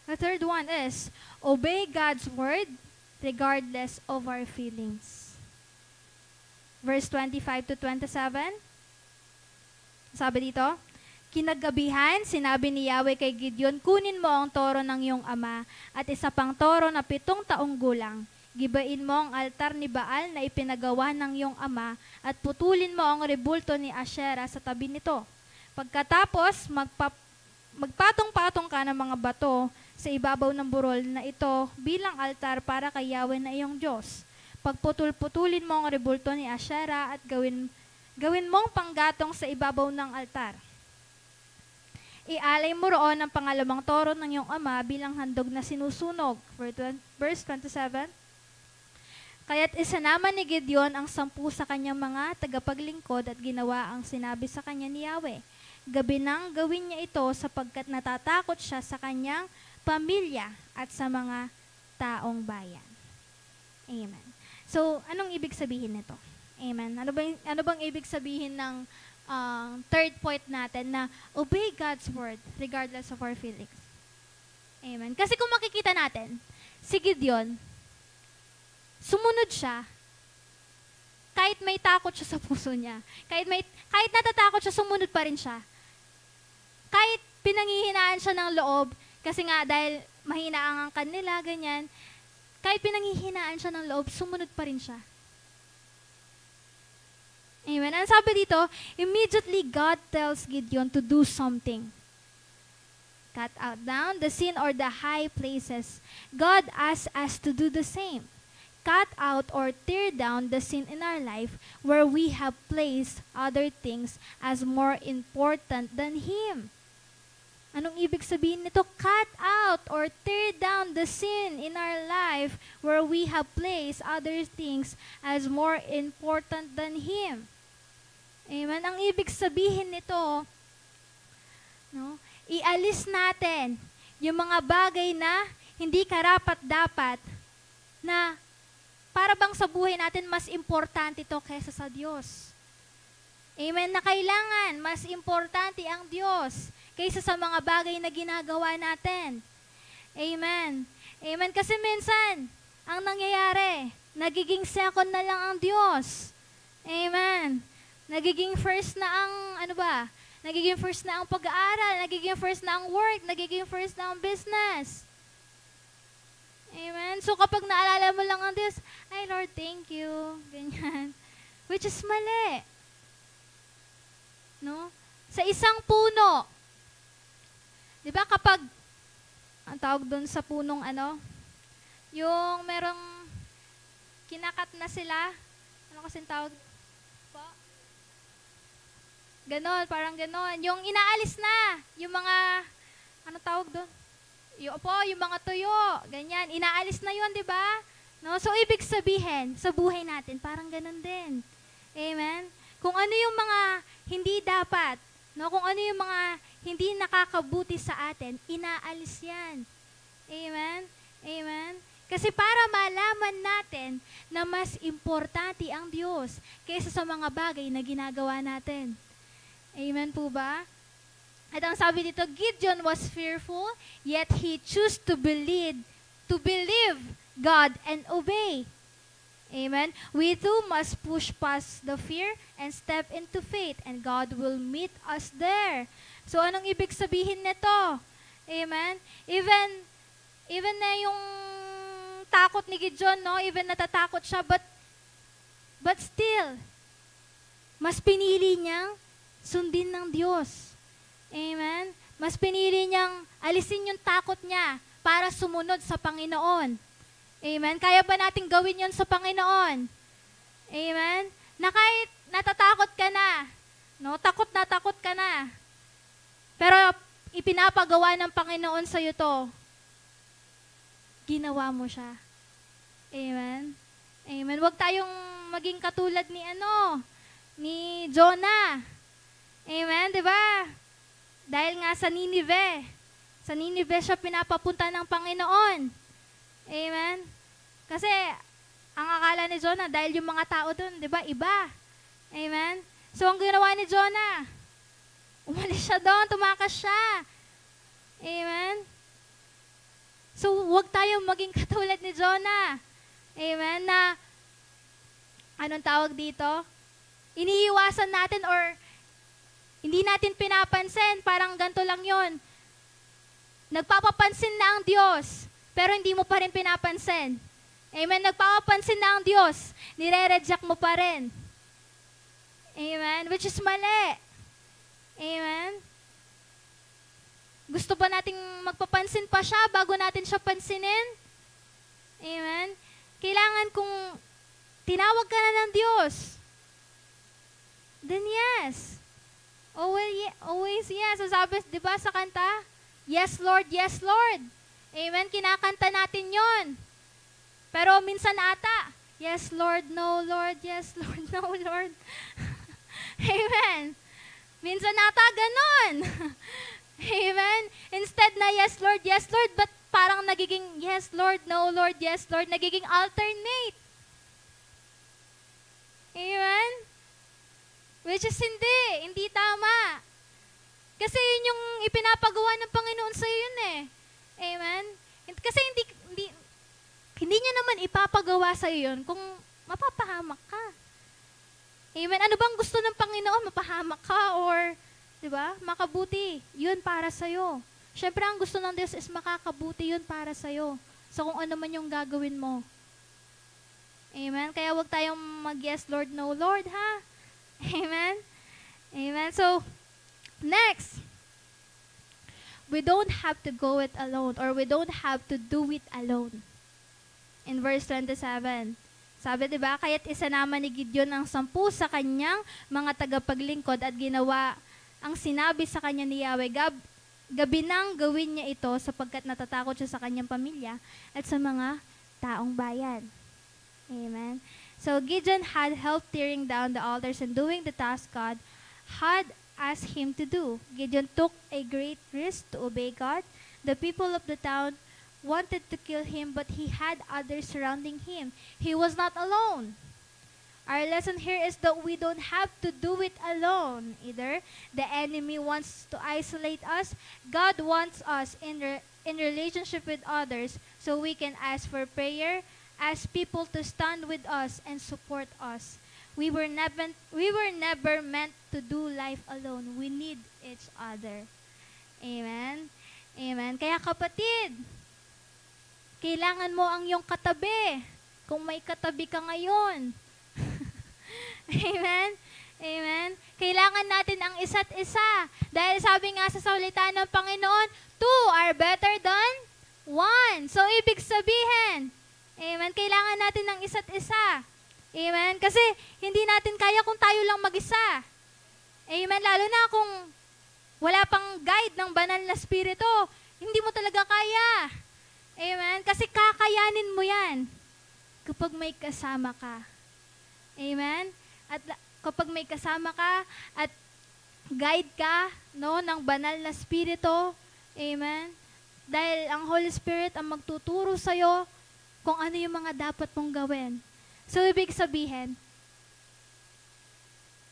The third one is, obey God's word regardless of our feelings. Verse 25 to 27. Sabi dito, kinagabihan, sinabi ni Yahweh kay Gideon, kunin mo ang toro ng iyong ama at isa pang toro na 7 taong gulang. Gibain mo ang altar ni Baal na ipinagawa ng iyong ama at putulin mo ang rebulto ni Asherah sa tabi nito. Pagkatapos, magpatong-patong ka ng mga bato sa ibabaw ng burol na ito bilang altar para kay Yahweh na iyong Diyos. Pagputulin mo ang rebulto ni Asherah at gawin mong panggatong sa ibabaw ng altar. Ialay mo roon ang pangalawang toro ng iyong ama bilang handog na sinusunog. Verse 27. Kaya't isanama ni Gideon ang 10 sa kanyang mga tagapaglingkod at ginawa ang sinabi sa kanya ni Yahweh. Gabi nang gawin niya ito sapagkat natatakot siya sa kanyang pamilya at sa mga taong bayan. Amen. So, anong ibig sabihin nito? Amen. Ano bang ibig sabihin ng third point natin na obey God's word regardless of our feelings? Amen. Kasi kung makikita natin, si Gideon, sumunod siya kahit may takot siya sa puso niya. Kahit natatakot siya, sumunod pa rin siya. Kahit pinanghihinaan siya ng loob, kasi nga dahil mahina ang angkan nila, ganyan, kahit pinanghihinaan siya ng loob, sumunod pa rin siya. Amen. Ang sabi dito, immediately God tells Gideon to do something. Cut out down the sin or the high places. God asks us to do the same. Cut out or tear down the sin in our life where we have placed other things as more important than Him. Anong ibig sabihin nito? Cut out or tear down the sin in our life where we have placed other things as more important than Him. Amen. Ang ibig sabihin nito, no, ialis natin yung mga bagay na hindi karapat-dapat na para bang sa buhay natin mas importante ito kaysa sa Diyos. Amen. Na kailangan mas importante ang Diyos kaysa sa mga bagay na ginagawa natin. Amen. Amen. Kasi minsan, ang nangyayari, nagiging second na lang ang Diyos. Amen. Nagiging first na ang, nagiging first na ang pag-aaral, nagiging first na ang work, nagiging first na ang business. Amen. So kapag naalala mo lang ang Diyos, ay Lord, thank you. Ganyan. Which is mali. No? Sa isang puno, di ba kapag, ang tawag doon sa punong yung merong kinakat na sila, ano kasing tawag po? Ganon, parang ganon. Yung inaalis na, yung mga, ano tawag doon? Yung mga tuyo, ganyan, inaalis na yun, di ba? No? So, ibig sabihin, sa buhay natin, parang ganun din. Amen? Kung ano yung mga hindi dapat, no? Kung ano yung mga hindi nakakabuti sa atin, inaalis yan. Amen? Amen? Kasi para malaman natin na mas importante ang Diyos kaysa sa mga bagay na ginagawa natin. Amen po ba? At ang sabi dito, Gideon was fearful, yet he chose to believe God and obey. Amen? We too must push past the fear and step into faith, and God will meet us there. So, anong ibig sabihin nito? Amen? Even na yung takot ni Gideon, no? Even natatakot siya, but still, mas pinili niyang sundin ng Diyos. Amen? Mas pinili niyang alisin yung takot niya para sumunod sa Panginoon. Amen? Kaya ba natin gawin yun sa Panginoon? Amen? Na kahit natatakot ka na, no? Takot ka na, pero ipinapagawa ng Panginoon sa'yo to, ginawa mo siya. Amen? Amen? Huwag tayong maging katulad ni Jonah. Amen? Diba? Dahil nga sa Nineveh siya pinapapunta ng Panginoon. Amen? Kasi, ang akala ni Jonah, dahil yung mga tao dun, di ba, iba. Amen? So, ang ginawa ni Jonah, umalis siya doon, tumakas siya. Amen? So, huwag tayong maging katulad ni Jonah. Amen? Na, anong tawag dito? Iniiwasan natin or hindi natin pinapansin. Parang ganito lang yon. Nagpapapansin na ang Diyos, pero hindi mo pa rin pinapansin. Amen? Nagpapapansin na ang Diyos, nire-reject mo pa rin. Amen? Which is mali. Amen? Gusto ba nating magpapansin pa siya bago natin siya pansinin? Amen? Kailangan kung tinawag ka na ng Diyos, then yes. Always yes. So sabi, di ba sa kanta? Yes, Lord, yes, Lord. Amen? Kinakanta natin yon. Pero minsan ata, yes, Lord, no, Lord, yes, Lord, no, Lord. Amen? Minsan ata ganon. Amen? Instead na yes, Lord, but parang nagiging yes, Lord, no, Lord, yes, Lord, nagiging alternate. Amen? Which is hindi tama. Kasi yun yung ipinapagawa ng Panginoon sa yun eh. Amen? Kasi hindi niya naman ipapagawa sa yun kung mapapahamak ka. Amen? Ano bang gusto ng Panginoon? Mapahamak ka or, di ba, makabuti. Yun para sa'yo. Siyempre, ang gusto ng Diyos is makakabuti yun para sa'yo. So, kung ano man yung gagawin mo. Amen? Kaya wag tayong mag-yes, Lord, no, Lord, ha? Amen? Amen? So, next. We don't have to go it alone or we don't have to do it alone. In verse 27, sabi, di ba, kaya't isinama ni Gideon ang 10 sa kanyang mga tagapaglingkod at ginawa ang sinabi sa kanya ni Yahweh. Gabi nang gawin niya ito sapagkat natatakot siya sa kanyang pamilya at sa mga taong bayan. Amen. So Gideon had help tearing down the altars and doing the task God had asked him to do. Gideon took a great risk to obey God. The people of the town wanted to kill him, but he had others surrounding him. He was not alone. Our lesson here is that we don't have to do it alone either. The enemy wants to isolate us. God wants us in relationship with others so we can ask for prayer, ask people to stand with us and support us. We were never meant to do life alone. We need each other. Amen? Amen. Kaya kapatid, kailangan mo ang iyong katabi. Kung may katabi ka ngayon. Amen? Amen? Kailangan natin ang isa't isa. Dahil sabi nga sa salita ng Panginoon, 2 are better than 1. So, ibig sabihin, amen, kailangan natin ng isa't isa. Amen? Kasi, hindi natin kaya kung tayo lang mag-isa. Amen? Lalo na kung wala pang guide ng banal na spirito, hindi mo talaga kaya. Amen? Kasi kakayanin mo yan kapag may kasama ka. Amen? At kapag may kasama ka at guide ka, no, ng banal na spirito, amen? Dahil ang Holy Spirit ang magtuturo sa'yo kung ano yung mga dapat mong gawin. So, ibig sabihin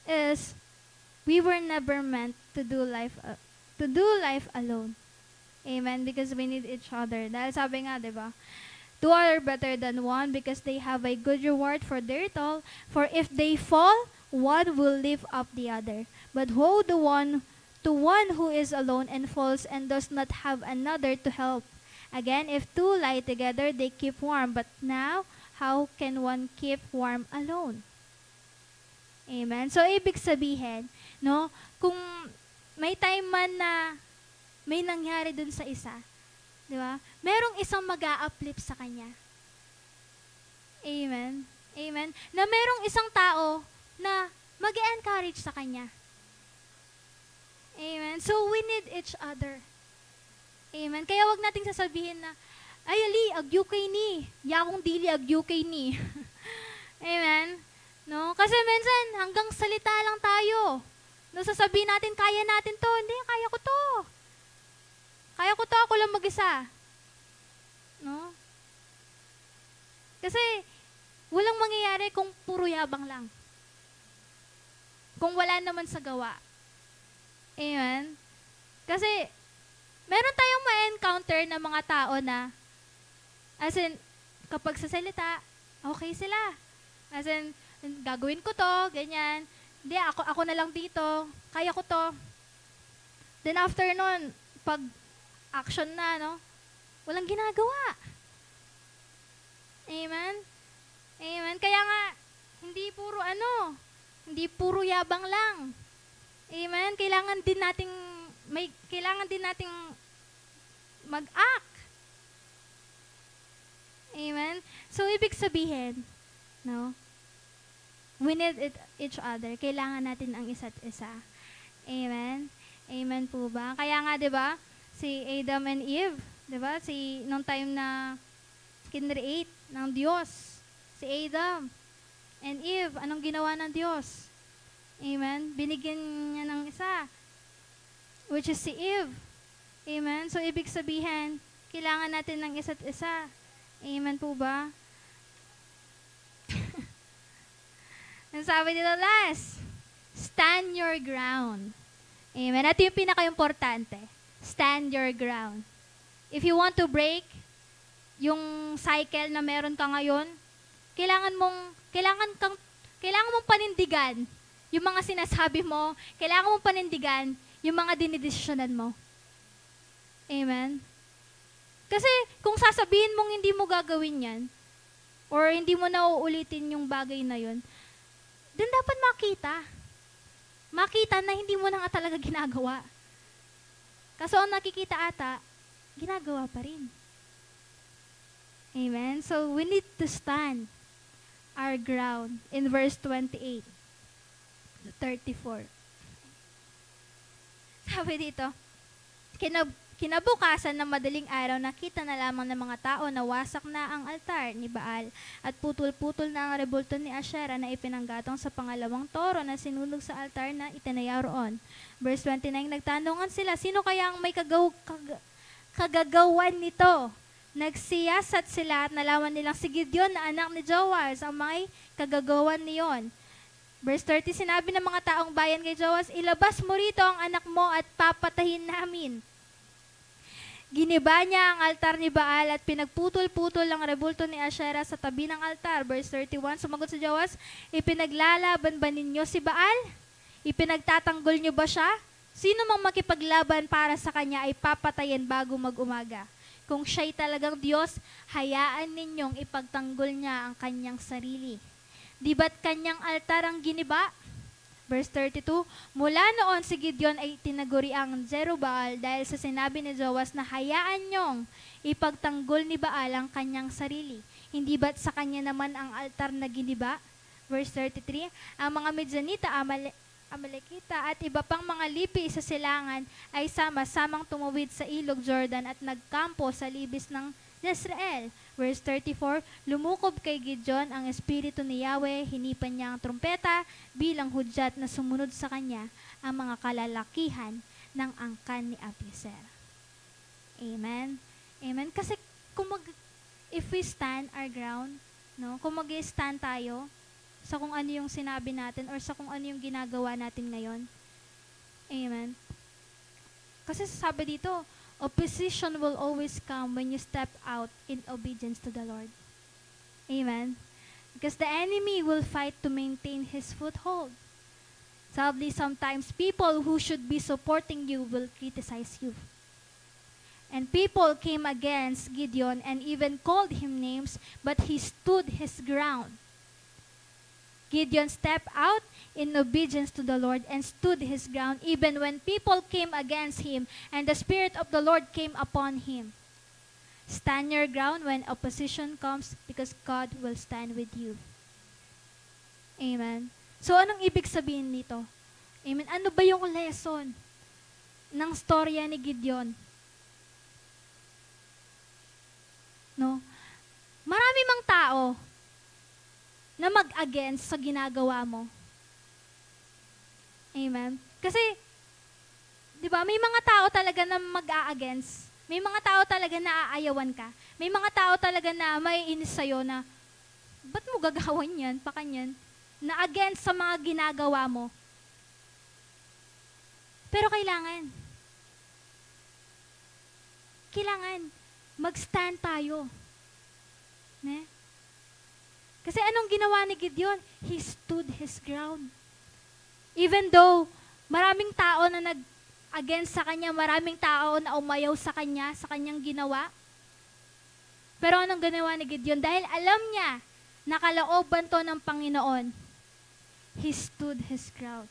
is we were never meant to do life alone. Amen? Because we need each other. Dahil sabi nga, di ba? 2 are better than 1 because they have a good reward for their toil. For if they fall, one will lift up the other. But woe to one who is alone and falls and does not have another to help. Again, if 2 lie together, they keep warm. But now, how can one keep warm alone? Amen? So, ibig sabihin, no, kung may time man na may nangyari dun sa isa, di ba? Merong isang mag-a-uplift sa kanya. Amen? Amen? Na merong isang tao na mag-encourage sa kanya. Amen? So, we need each other. Amen? Kaya wag nating sasabihin na, ay, ali, agyo kay ni. Yakong dili, agyo kay ni. Amen? No? Kasi minsan, hanggang salita lang tayo. No, sasabihin natin, kaya natin to. Hindi, kaya ko to. Kaya ko to, ako lang mag-isa. No? Kasi, walang mangyayari kung puro yabang lang. kung wala naman sa gawa. Amen? Kasi, meron tayong ma-encounter na mga tao na, as in, kapag sa salita, okay sila. As in, gagawin ko to, ganyan. Hindi, ako na lang dito. Kaya ko to. Then after nun, pag action na, no? Walang ginagawa. Amen? Amen? Kaya nga, hindi puro yabang lang. Amen? Kailangan din nating mag-act. Amen? So, ibig sabihin, no? We need each other. Kailangan natin ang isa't isa. Amen? Amen po ba? Kaya nga, di ba, si Adam and Eve, di ba, nung time na kinreate ng Diyos, si Adam and Eve, anong ginawa ng Diyos? Amen? Binigyan niya ng isa, which is si Eve. Amen? So, ibig sabihin, kailangan natin ng isa't isa. Amen po ba? Ang sabi dito last, stand your ground. Amen. Ito yung pinaka-importante. Stand your ground. If you want to break yung cycle na meron ka ngayon, kailangan mong panindigan yung mga sinasabi mo, kailangan mong panindigan yung mga dinidesisyonan mo. Amen. Kasi kung sasabihin mong hindi mo gagawin yan, or hindi mo na uulitin yung bagay na yun, then dapat makita na hindi mo na nga talaga ginagawa. Kaso ang nakikita ata, ginagawa pa rin. Amen? So, we need to stand our ground in verse 28 to 34. Sabi dito, kinabukasan ng madaling araw, nakita na lamang ng mga tao na wasak na ang altar ni Baal at putol-putol na ang rebulto ni Asherah na ipinanggatong sa pangalawang toro na sinunog sa altar na itinaya roon. Verse 29, nagtanungan sila, sino kaya ang may kagagawan nito? Nagsiyasat sila at nalaman nilang si Gideon na anak ni Joas ang may kagagawan niyon. Verse 30, sinabi ng mga taong bayan kay Joas, ilabas mo rito ang anak mo at papatahin namin. Giniba niya ang altar ni Baal at pinagputol-putol ang rebulto ni Asherah sa tabi ng altar. Verse 31, sumagot si Joas, ipinaglalaban ba ninyo si Baal? Ipinagtatanggol niyo ba siya? Sino mang makipaglaban para sa kanya ay papatayin bago mag-umaga. Kung siya'y talagang Diyos, hayaan ninyong ipagtanggol niya ang kanyang sarili. Di ba't kanyang altar ang giniba? Verse 32, mula noon si Gideon ay tinaguri ang Jerubbaal dahil sa sinabi ni Joas na hayaan niyong ipagtanggol ni Baal ang kanyang sarili. Hindi ba't sa kanya naman ang altar na giniba? Verse 33, ang mga Midianita, Amalekita at iba pang mga lipi sa silangan ay sama-samang tumawid sa ilog Jordan at nagkampo sa libis ng Jezreel. Verse 34, lumukob kay Gideon ang espiritu ni Yahweh, hinipan niya ang trumpeta bilang hudyat na sumunod sa kanya ang mga kalalakihan ng angkan ni Abiezer. Amen? Amen? Kasi if we stand our ground, no, kung mag-stand tayo sa kung ano yung sinabi natin or sa kung ano yung ginagawa natin ngayon. Amen? Kasi sabi dito, opposition will always come when you step out in obedience to the Lord. Amen? Because the enemy will fight to maintain his foothold. Sadly, sometimes people who should be supporting you will criticize you. And people came against Gideon and even called him names, but he stood his ground. Gideon stepped out in obedience to the Lord and stood his ground even when people came against him and the Spirit of the Lord came upon him. Stand your ground when opposition comes because God will stand with you. Amen. So, anong ibig sabihin nito? Amen. Ano ba yung lesson ng storya ni Gideon? No? Marami mang tao na mag-against sa ginagawa mo. Amen? Kasi, di ba, may mga tao talaga na mag-a-against. May mga tao talaga na aayawan ka. May mga tao talaga na maiinis sa'yo na, ba't mo gagawin yan, pakanyan, na against sa mga ginagawa mo. Pero kailangan mag-stand tayo. Ne? Kasi anong ginawa ni Gideon? He stood his ground. Even though maraming tao na nag-against sa kanya, maraming tao na umayaw sa kanya, sa kanyang ginawa. Pero anong ginawa ni Gideon? Dahil alam niya na kalooban to ng Panginoon, he stood his ground.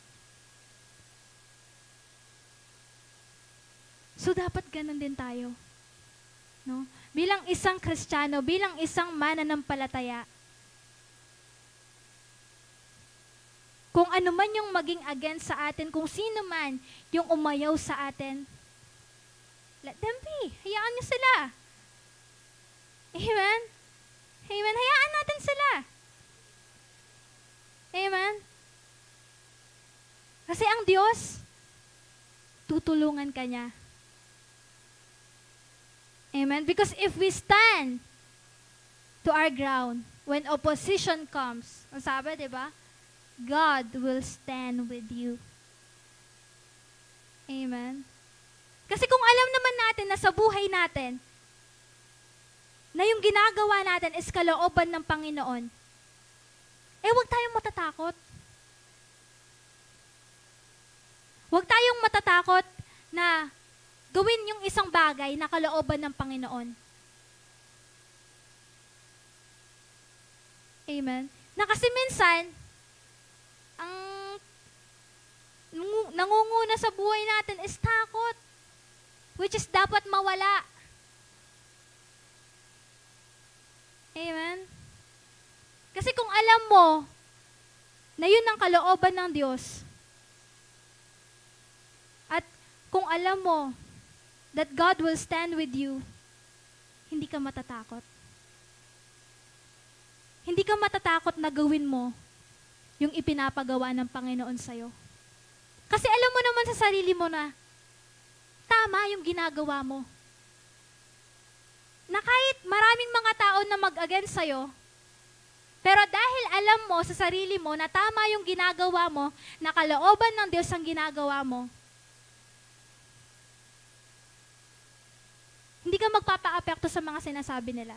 So dapat ganun din tayo. No? Bilang isang Kristiyano, bilang isang mananampalataya, kung ano man yung maging against sa atin, kung sino man yung umayaw sa atin, let them be. Hayaan niyo sila. Amen? Amen? Hayaan natin sila. Amen? Kasi ang Diyos, tutulungan ka niya. Amen? Because if we stand to our ground, when opposition comes, ang sabi, di ba? God will stand with you. Amen? Kasi kung alam naman natin na sa buhay natin, na yung ginagawa natin is kalooban ng Panginoon, huwag tayong matatakot. Huwag tayong matatakot na gawin yung isang bagay na kalooban ng Panginoon. Amen? Na kasi minsan, ang nangunguna sa buhay natin is takot, which is dapat mawala. Amen? Kasi kung alam mo na yun ang kalooban ng Diyos, at kung alam mo that God will stand with you, hindi ka matatakot. Hindi ka matatakot na gawin mo yung ipinapagawa ng Panginoon sa'yo. Kasi alam mo naman sa sarili mo na tama yung ginagawa mo. Na kahit maraming mga tao na mag-against sa'yo, pero dahil alam mo sa sarili mo na tama yung ginagawa mo, na kalooban ng Diyos ang ginagawa mo, hindi ka magpapa-apekto sa mga sinasabi nila.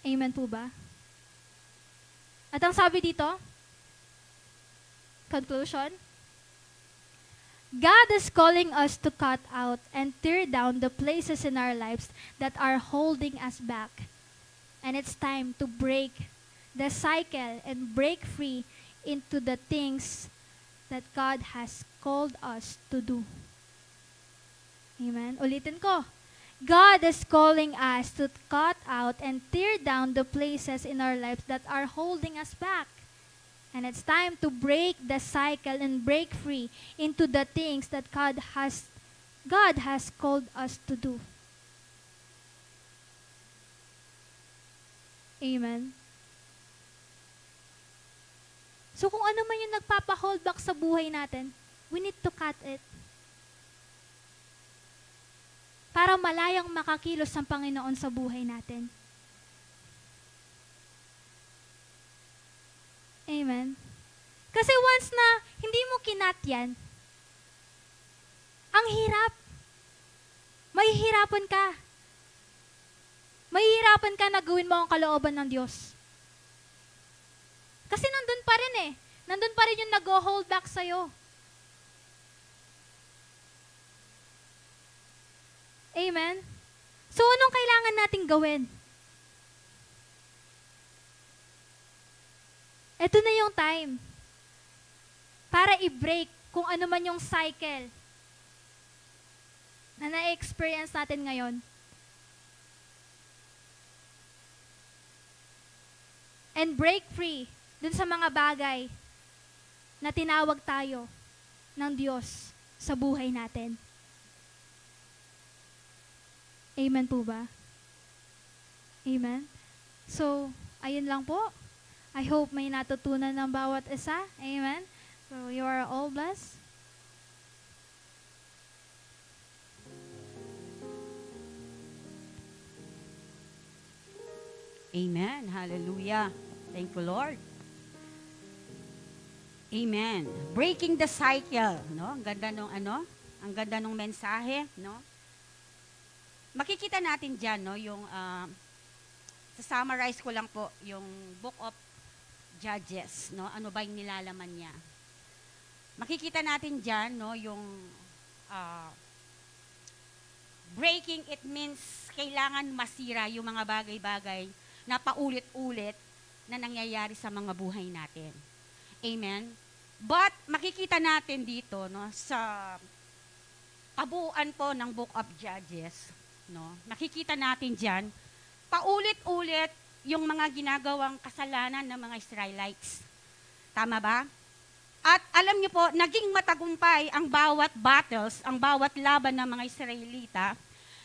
Amen po ba? At ang sabi dito, conclusion, God is calling us to cut out and tear down the places in our lives that are holding us back. And it's time to break the cycle and break free into the things that God has called us to do. Amen? Ulitin ko. God is calling us to cut out and tear down the places in our lives that are holding us back. And it's time to break the cycle and break free into the things that God has called us to do. Amen? So kung ano man yung nagpapa-hold back sa buhay natin, we need to cut it. Para malayang makakilos ang Panginoon sa buhay natin. Amen? Kasi once na hindi mo kinat yan, ang hirap. Mahihirapan ka. Mahihirapan ka na gawin mo ang kalooban ng Diyos. Kasi nandun pa rin eh. Nandun pa rin yung nag-hold back sa'yo. Amen? So, anong kailangan nating gawin? Ito na yung time para i-break kung ano man yung cycle na na-experience natin ngayon. And break free dun sa mga bagay na tinawag tayo ng Diyos sa buhay natin. Amen po ba? Amen? So, ayun lang po. I hope may natutunan ng bawat isa. Amen? So, you are all blessed. Amen. Hallelujah. Thank you, Lord. Amen. Breaking the cycle, no? Ang ganda nung ang ganda nung mensahe, no? Makikita natin diyan, no, yung sa summarize ko lang po yung Book of Judges, no? Ano ba yung nilalaman niya? Makikita natin diyan, no, yung breaking, it means kailangan masira yung mga bagay-bagay na paulit-ulit na nangyayari sa mga buhay natin. Amen. But makikita natin dito, no, sa kabuuan po ng Book of Judges, no, makikita natin diyan paulit-ulit yung mga ginagawang kasalanan ng mga Israelites. Tama ba? At alam niyo po, naging matagumpay ang bawat battles, ang bawat laban ng mga Israelita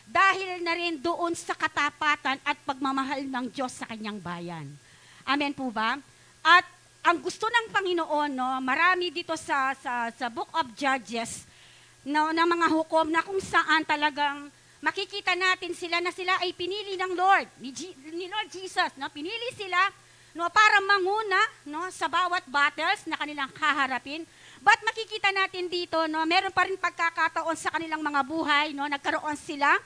dahil na rin doon sa katapatan at pagmamahal ng Diyos sa kanyang bayan. Amen po ba? At ang gusto ng Panginoon, no, marami dito sa Book of Judges, no, na mga hukom na kung saan talagang makikita natin sila na sila ay pinili ng Lord, ni Lord Jesus, no, pinili sila, no, para manguna, no, sa bawat battles na kanilang kaharapin. But makikita natin dito, no, meron pa rin pagkakataon sa kanilang mga buhay, no, nagkaroon sila,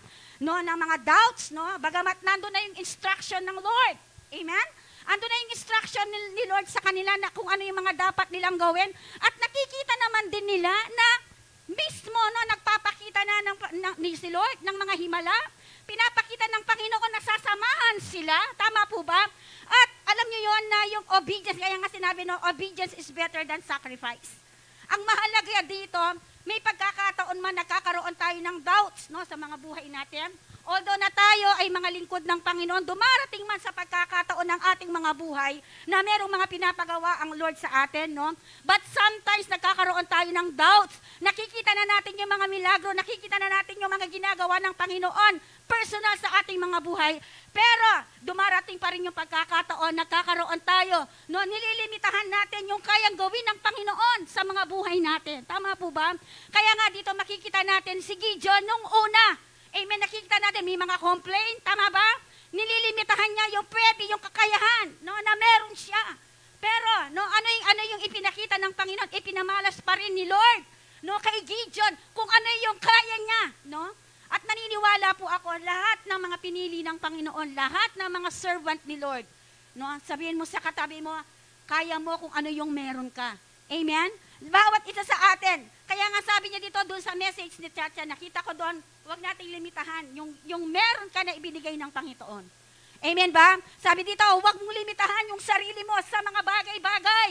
no, ng mga doubts, no, bagamat nandun na yung instruction ng Lord. Amen? Ando na yung instruction ni Lord sa kanila na kung ano yung mga dapat nilang gawin. At nakikita naman din nila na mismo, no, nagpapakita na ni si Lord ng mga himala. Pinapakita ng Panginoon na sasamahan sila. Tama po ba? At alam niyo yon na yung obedience, kaya nga sinabi, no, obedience is better than sacrifice. Ang mahalaga dito, may pagkakataon man nagkakaroon tayo ng doubts, no, sa mga buhay natin. Although na tayo ay mga lingkod ng Panginoon, dumarating man sa pagkakataon ng ating mga buhay na merong mga pinapagawa ang Lord sa atin, no? But sometimes nagkakaroon tayo ng doubts. Nakikita na natin yung mga milagro, nakikita na natin yung mga ginagawa ng Panginoon personal sa ating mga buhay. Pero dumarating pa rin yung pagkakataon, nagkakaroon tayo, no? Nililimitahan natin yung kayang gawin ng Panginoon sa mga buhay natin. Tama po ba? Kaya nga dito makikita natin si Gideon nung una. Amen, nakikita natin, may mga complaint, tama ba? Nililimitahan niya yung pwede, yung kakayahan, no, na meron siya. Pero, no, ano yung ipinakita ng Panginoon? Ipinamalas pa rin ni Lord, no, kay Gideon, kung ano yung kaya niya, no? At naniniwala po ako, lahat ng mga pinili ng Panginoon, lahat ng mga servant ni Lord, no, sabihin mo sa katabi mo, kaya mo kung ano yung meron ka. Amen? Bawat isa sa atin. Kaya nga sabi niya dito doon sa message ni Chacha, nakita ko doon, huwag nating limitahan yung meron ka na ibinigay ng Panginoon. Amen ba? Sabi dito, huwag mong limitahan yung sarili mo sa mga bagay-bagay,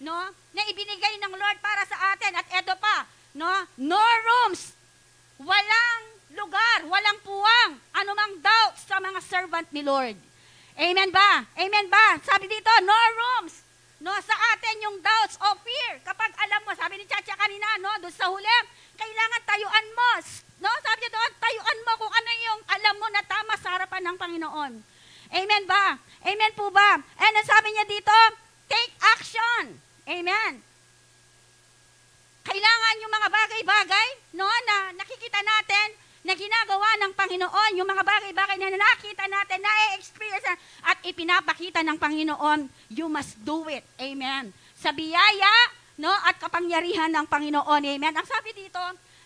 no, na ibinigay ng Lord para sa atin. At eto pa, no rooms, walang lugar, walang puwang, anumang doubt sa mga servant ni Lord. Amen ba? Amen ba? Sabi dito, no rooms, no, sa atin yung doubts of fear. Kapag alam mo, sabi ni Chacha kanina, no, doon sa huli, kailangan tayuan mo. No, sabi niya doon, tayuan mo kung ano yung alam mo na tama sa harapan ng Panginoon. Amen ba? Amen po ba? And sabi niya dito, take action. Amen. Kailangan yung mga bagay-bagay, no, na nakikita natin, na ginagawa ng Panginoon, yung mga bagay-bagay na nakita natin, na-experience at ipinapakita ng Panginoon, you must do it. Amen. Sa biyaya, no, at kapangyarihan ng Panginoon. Amen. Ang sabi dito,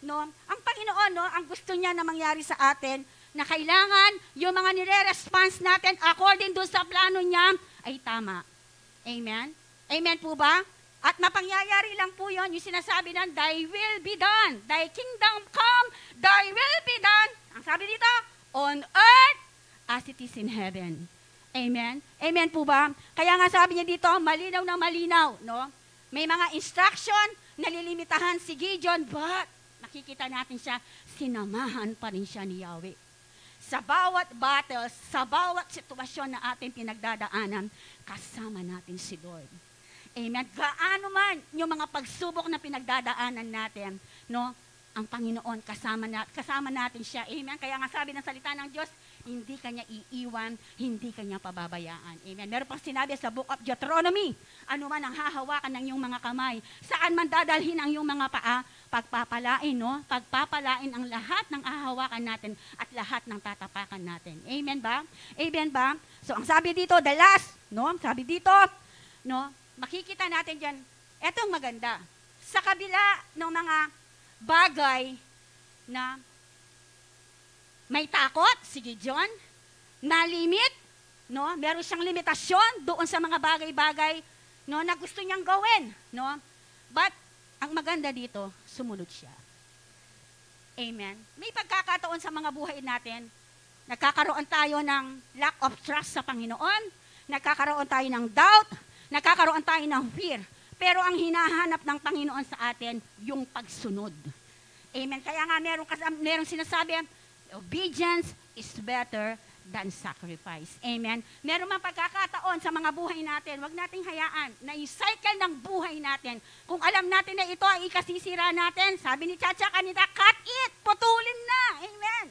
no, ang Panginoon, no, ang gusto niya na mangyari sa atin, na kailangan yung mga nire-response natin according doon sa plano niya, ay tama. Amen. Amen po ba? At mapangyayari lang po yon, yung sinasabi ng, thy will be done, thy kingdom come, thy will be done. Ang sabi dito, on earth as it is in heaven. Amen? Amen po ba? Kaya nga sabi niya dito, malinaw na malinaw, no? May mga instruction, nalilimitahan si Gideon, but nakikita natin siya, sinamahan pa rin siya ni Yahweh. Sa bawat battles, sa bawat sitwasyon na ating pinagdadaanan, kasama natin si Lord. Amen. Gaano man yung mga pagsubok na pinagdadaanan natin, no? Ang Panginoon kasama natin siya. Amen. Kaya nga sabi ng salita ng Diyos, hindi kanya iiwan, hindi kanya pababayaan. Amen. Meron pang sinabi sa Book of Deuteronomy, ano man ang hahawakan ng iyong mga kamay, saan man dadalhin ang iyong mga paa, pagpapalain, no? Pagpapalain ang lahat ng hahawakan natin at lahat ng tatapakan natin. Amen ba? Amen ba? So ang sabi dito, the last, no? Sabi dito, no? Makikita natin dyan, Etong maganda. Sa kabila ng mga bagay na may takot, si Gideon, na limit, no? Meron siyang limitasyon doon sa mga bagay-bagay, no, na gusto niyang gawin, no? But ang maganda dito, sumunod siya. Amen. May pagkakataon sa mga buhay natin, nagkakaroon tayo ng lack of trust sa Panginoon, nagkakaroon tayo ng doubt, nagkakaroon tayo ng fear. Pero ang hinahanap ng Panginoon sa atin, yung pagsunod. Amen. Kaya nga merong sinasabi, obedience is better than sacrifice. Amen. Meron mang pagkakataon sa mga buhay natin, wag nating hayaan na yung cycle ng buhay natin. Kung alam natin na ito ay ikasisira natin, sabi ni Chacha kanina, cut it, putulin na. Amen.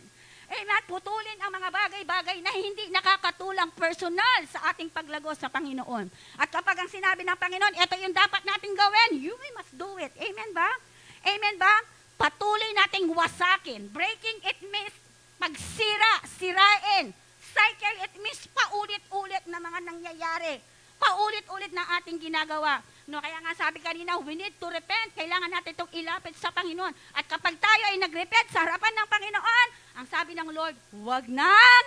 Amen. Putulin ang mga bagay-bagay na hindi nakakatulang personal sa ating paglago sa Panginoon. At kapag ang sinabi ng Panginoon, ito yung dapat nating gawin, you must do it. Amen ba? Amen ba? Patuloy nating wasakin. Breaking it means pagsira, sirain. Cycle, it means paulit-ulit na mga nangyayari. Paulit-ulit na ating ginagawa. No, kaya nga sabi kanina, we need to repent. Kailangan natin itong ilapit sa Panginoon. At kapag tayo ay nag-repent sa harapan ng Panginoon, ang sabi ng Lord, huwag nang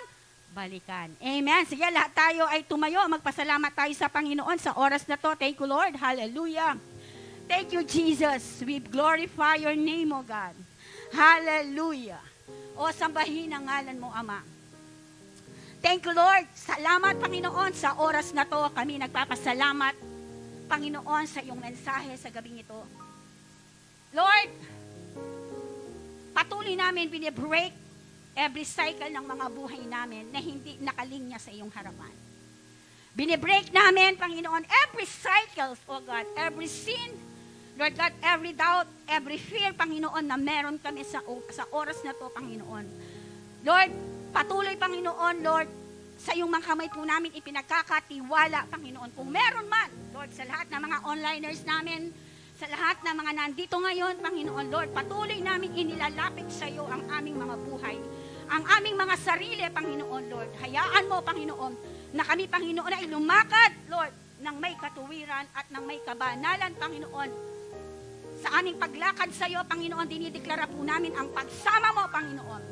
balikan. Amen. Sige, lahat tayo ay tumayo. Magpasalamat tayo sa Panginoon sa oras na to. Thank you, Lord. Hallelujah. Thank you, Jesus. We glorify your name, O God. Hallelujah. O, sambahin ang ngalan mo, Ama. Thank you, Lord. Salamat, Panginoon, sa oras na to. Kami nagpapasalamat, Panginoon, sa iyong mensahe sa gabing ito. Lord, patuloy namin binibreak every cycle ng mga buhay namin na hindi nakalinya sa iyong harapan. Binibreak namin, Panginoon, every cycles, O God, every sin, Lord God, every doubt, every fear, Panginoon, na meron kami sa oras na to, Panginoon. Lord, patuloy, Panginoon, Lord, sa iyong mga kamay po namin ipinagkakatiwala, Panginoon. Kung meron man, Lord, sa lahat ng mga onliners namin, sa lahat ng mga nandito ngayon, Panginoon, Lord, patuloy namin inilalapit sa iyo ang aming mga buhay, ang aming mga sarili, Panginoon, Lord. Hayaan mo, Panginoon, na kami, Panginoon, ay lumakad, Lord, ng may katuwiran at ng may kabanalan, Panginoon. Sa aming paglakad sa iyo, Panginoon, dinideklara po namin ang pagsama mo, Panginoon.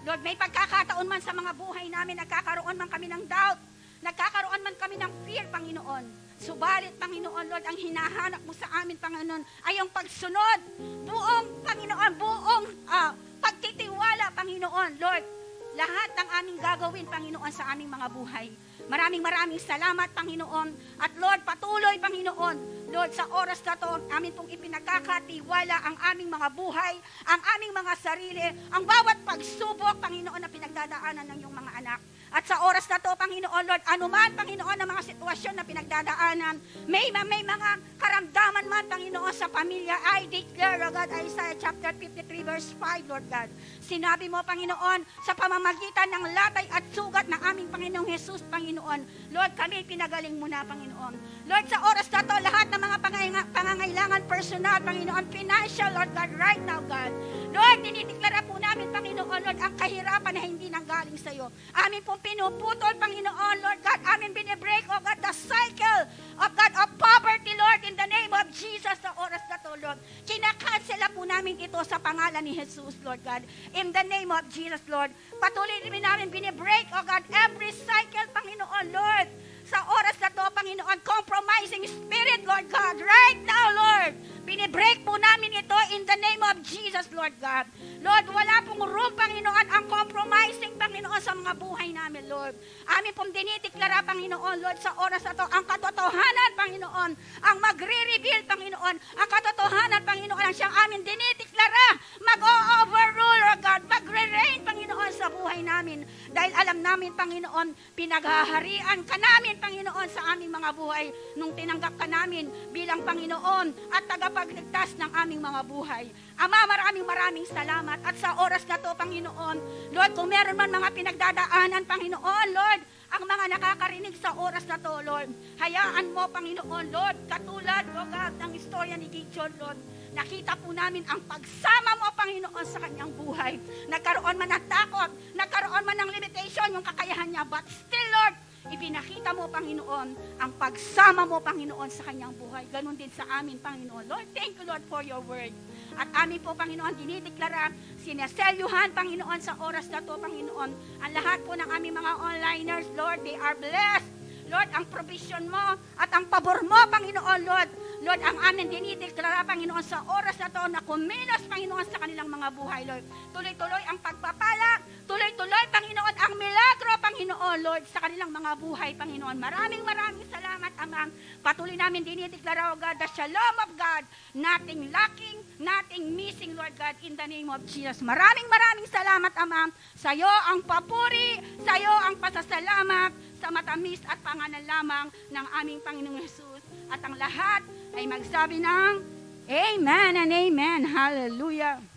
Lord, may pagkakataon man sa mga buhay namin, nagkakaroon man kami ng doubt, nagkakaroon man kami ng fear, Panginoon. Subalit, Panginoon, Lord, ang hinahanap mo sa amin, Panginoon, ay ang pagsunod. Buong, Panginoon, buong pagtitiwala, Panginoon. Lord, lahat ng aming gagawin, Panginoon, sa aming mga buhay. Maraming salamat, Panginoon. At Lord, patuloy, Panginoon, Lord, sa oras na to, amin pong ipinagkakatiwala ang aming mga buhay, ang aming mga sarili, ang bawat pagsubok, Panginoon, na pinagdadaanan ng iyong mga anak. At sa oras na to, Panginoon, Lord, anuman, Panginoon, ang mga sitwasyon na pinagdadaanan, may mga karamdaman man, Panginoon, sa pamilya, I declare, Lord God, Isaiah chapter 53, verse 5, Lord God. Sinabi mo, Panginoon, sa pamamagitan ng latay at sugat ng aming Panginoong Jesus, Panginoon, Lord, kami pinagaling mo na, Panginoon. Lord, sa oras na to, lahat ng mga pangangailangan personal, Panginoon, financial, Lord God, right now, God. Lord, dinideklara po namin, Panginoon, Lord, ang kahirapan na hindi nanggaling sa iyo. Amin pong pinuputol, Panginoon, Lord God, amin binibreak, oh God, the cycle of God, of poverty, Lord, in the name of Jesus, sa oras na to, Lord. Kinakansela po namin ito sa pangalan ni Jesus, Lord God. In the name of Jesus, Lord. Patuloy rin namin binibreak, oh God, every cycle, Panginoon, Lord, sa oras na to, Panginoon, compromising spirit, Lord God, right now, Lord, binibreak po namin ito in the name of Jesus, Lord God. Lord, wala pong room, Panginoon, ang compromising, Panginoon, sa mga buhay namin, Lord. Amin pong dinideklara, Panginoon, Lord, sa oras na to, ang katotohanan, Panginoon, ang magre-reveal, Panginoon, ang katotohanan, Panginoon, ang siyang amin dinideklara, mag-o-overrule, Lord God, magre-reign, Panginoon, sa buhay namin. Dahil alam namin, Panginoon, pinaghaharian ka namin, Panginoon, sa aming mga buhay nung tinanggap ka namin bilang Panginoon at tagapagligtas ng aming mga buhay. Ama, maraming salamat. At sa oras na to, Panginoon, Lord, kung meron man mga pinagdadaanan, Panginoon, Lord, ang mga nakakarinig sa oras na to, Lord, hayaan mo, Panginoon, Lord, katulad, Lord God, ng istorya ni Gideon, Lord, nakita po namin ang pagsama mo, Panginoon, sa kanyang buhay. Nagkaroon man ng takot, nagkaroon man ng limitation, yung kakayahan niya, but still, Lord, Ipinakita mo, Panginoon, ang pagsama mo, Panginoon, sa kanyang buhay. Ganon din sa amin, Panginoon. Lord, thank you, Lord, for your word. At amin po, Panginoon, dinideklara, sinaselyuhan, Panginoon, sa oras na to, Panginoon, ang lahat po ng aming mga onliners, Lord, they are blessed. Lord, ang provision mo at ang pabor mo, Panginoon, Lord. Lord, ang amin dinideklara, Panginoon, sa oras na to na kumilos, Panginoon, sa kanilang mga buhay, Lord. Tuloy-tuloy ang pagpapala, tuloy-tuloy, Panginoon, ang milagro, Panginoon, Lord, sa kanilang mga buhay, Panginoon. Maraming salamat, Amang. Patuloy namin dinideklara, O God, the shalom of God, nothing lacking, nothing missing, Lord God, in the name of Jesus. Maraming salamat, Amang. Sa iyo ang papuri, sa iyo ang pasasalamat, sa matamis at pangalan lamang ng aming Panginoong Jesus. At ang lahat ay magsabi ng Amen and Amen. Hallelujah.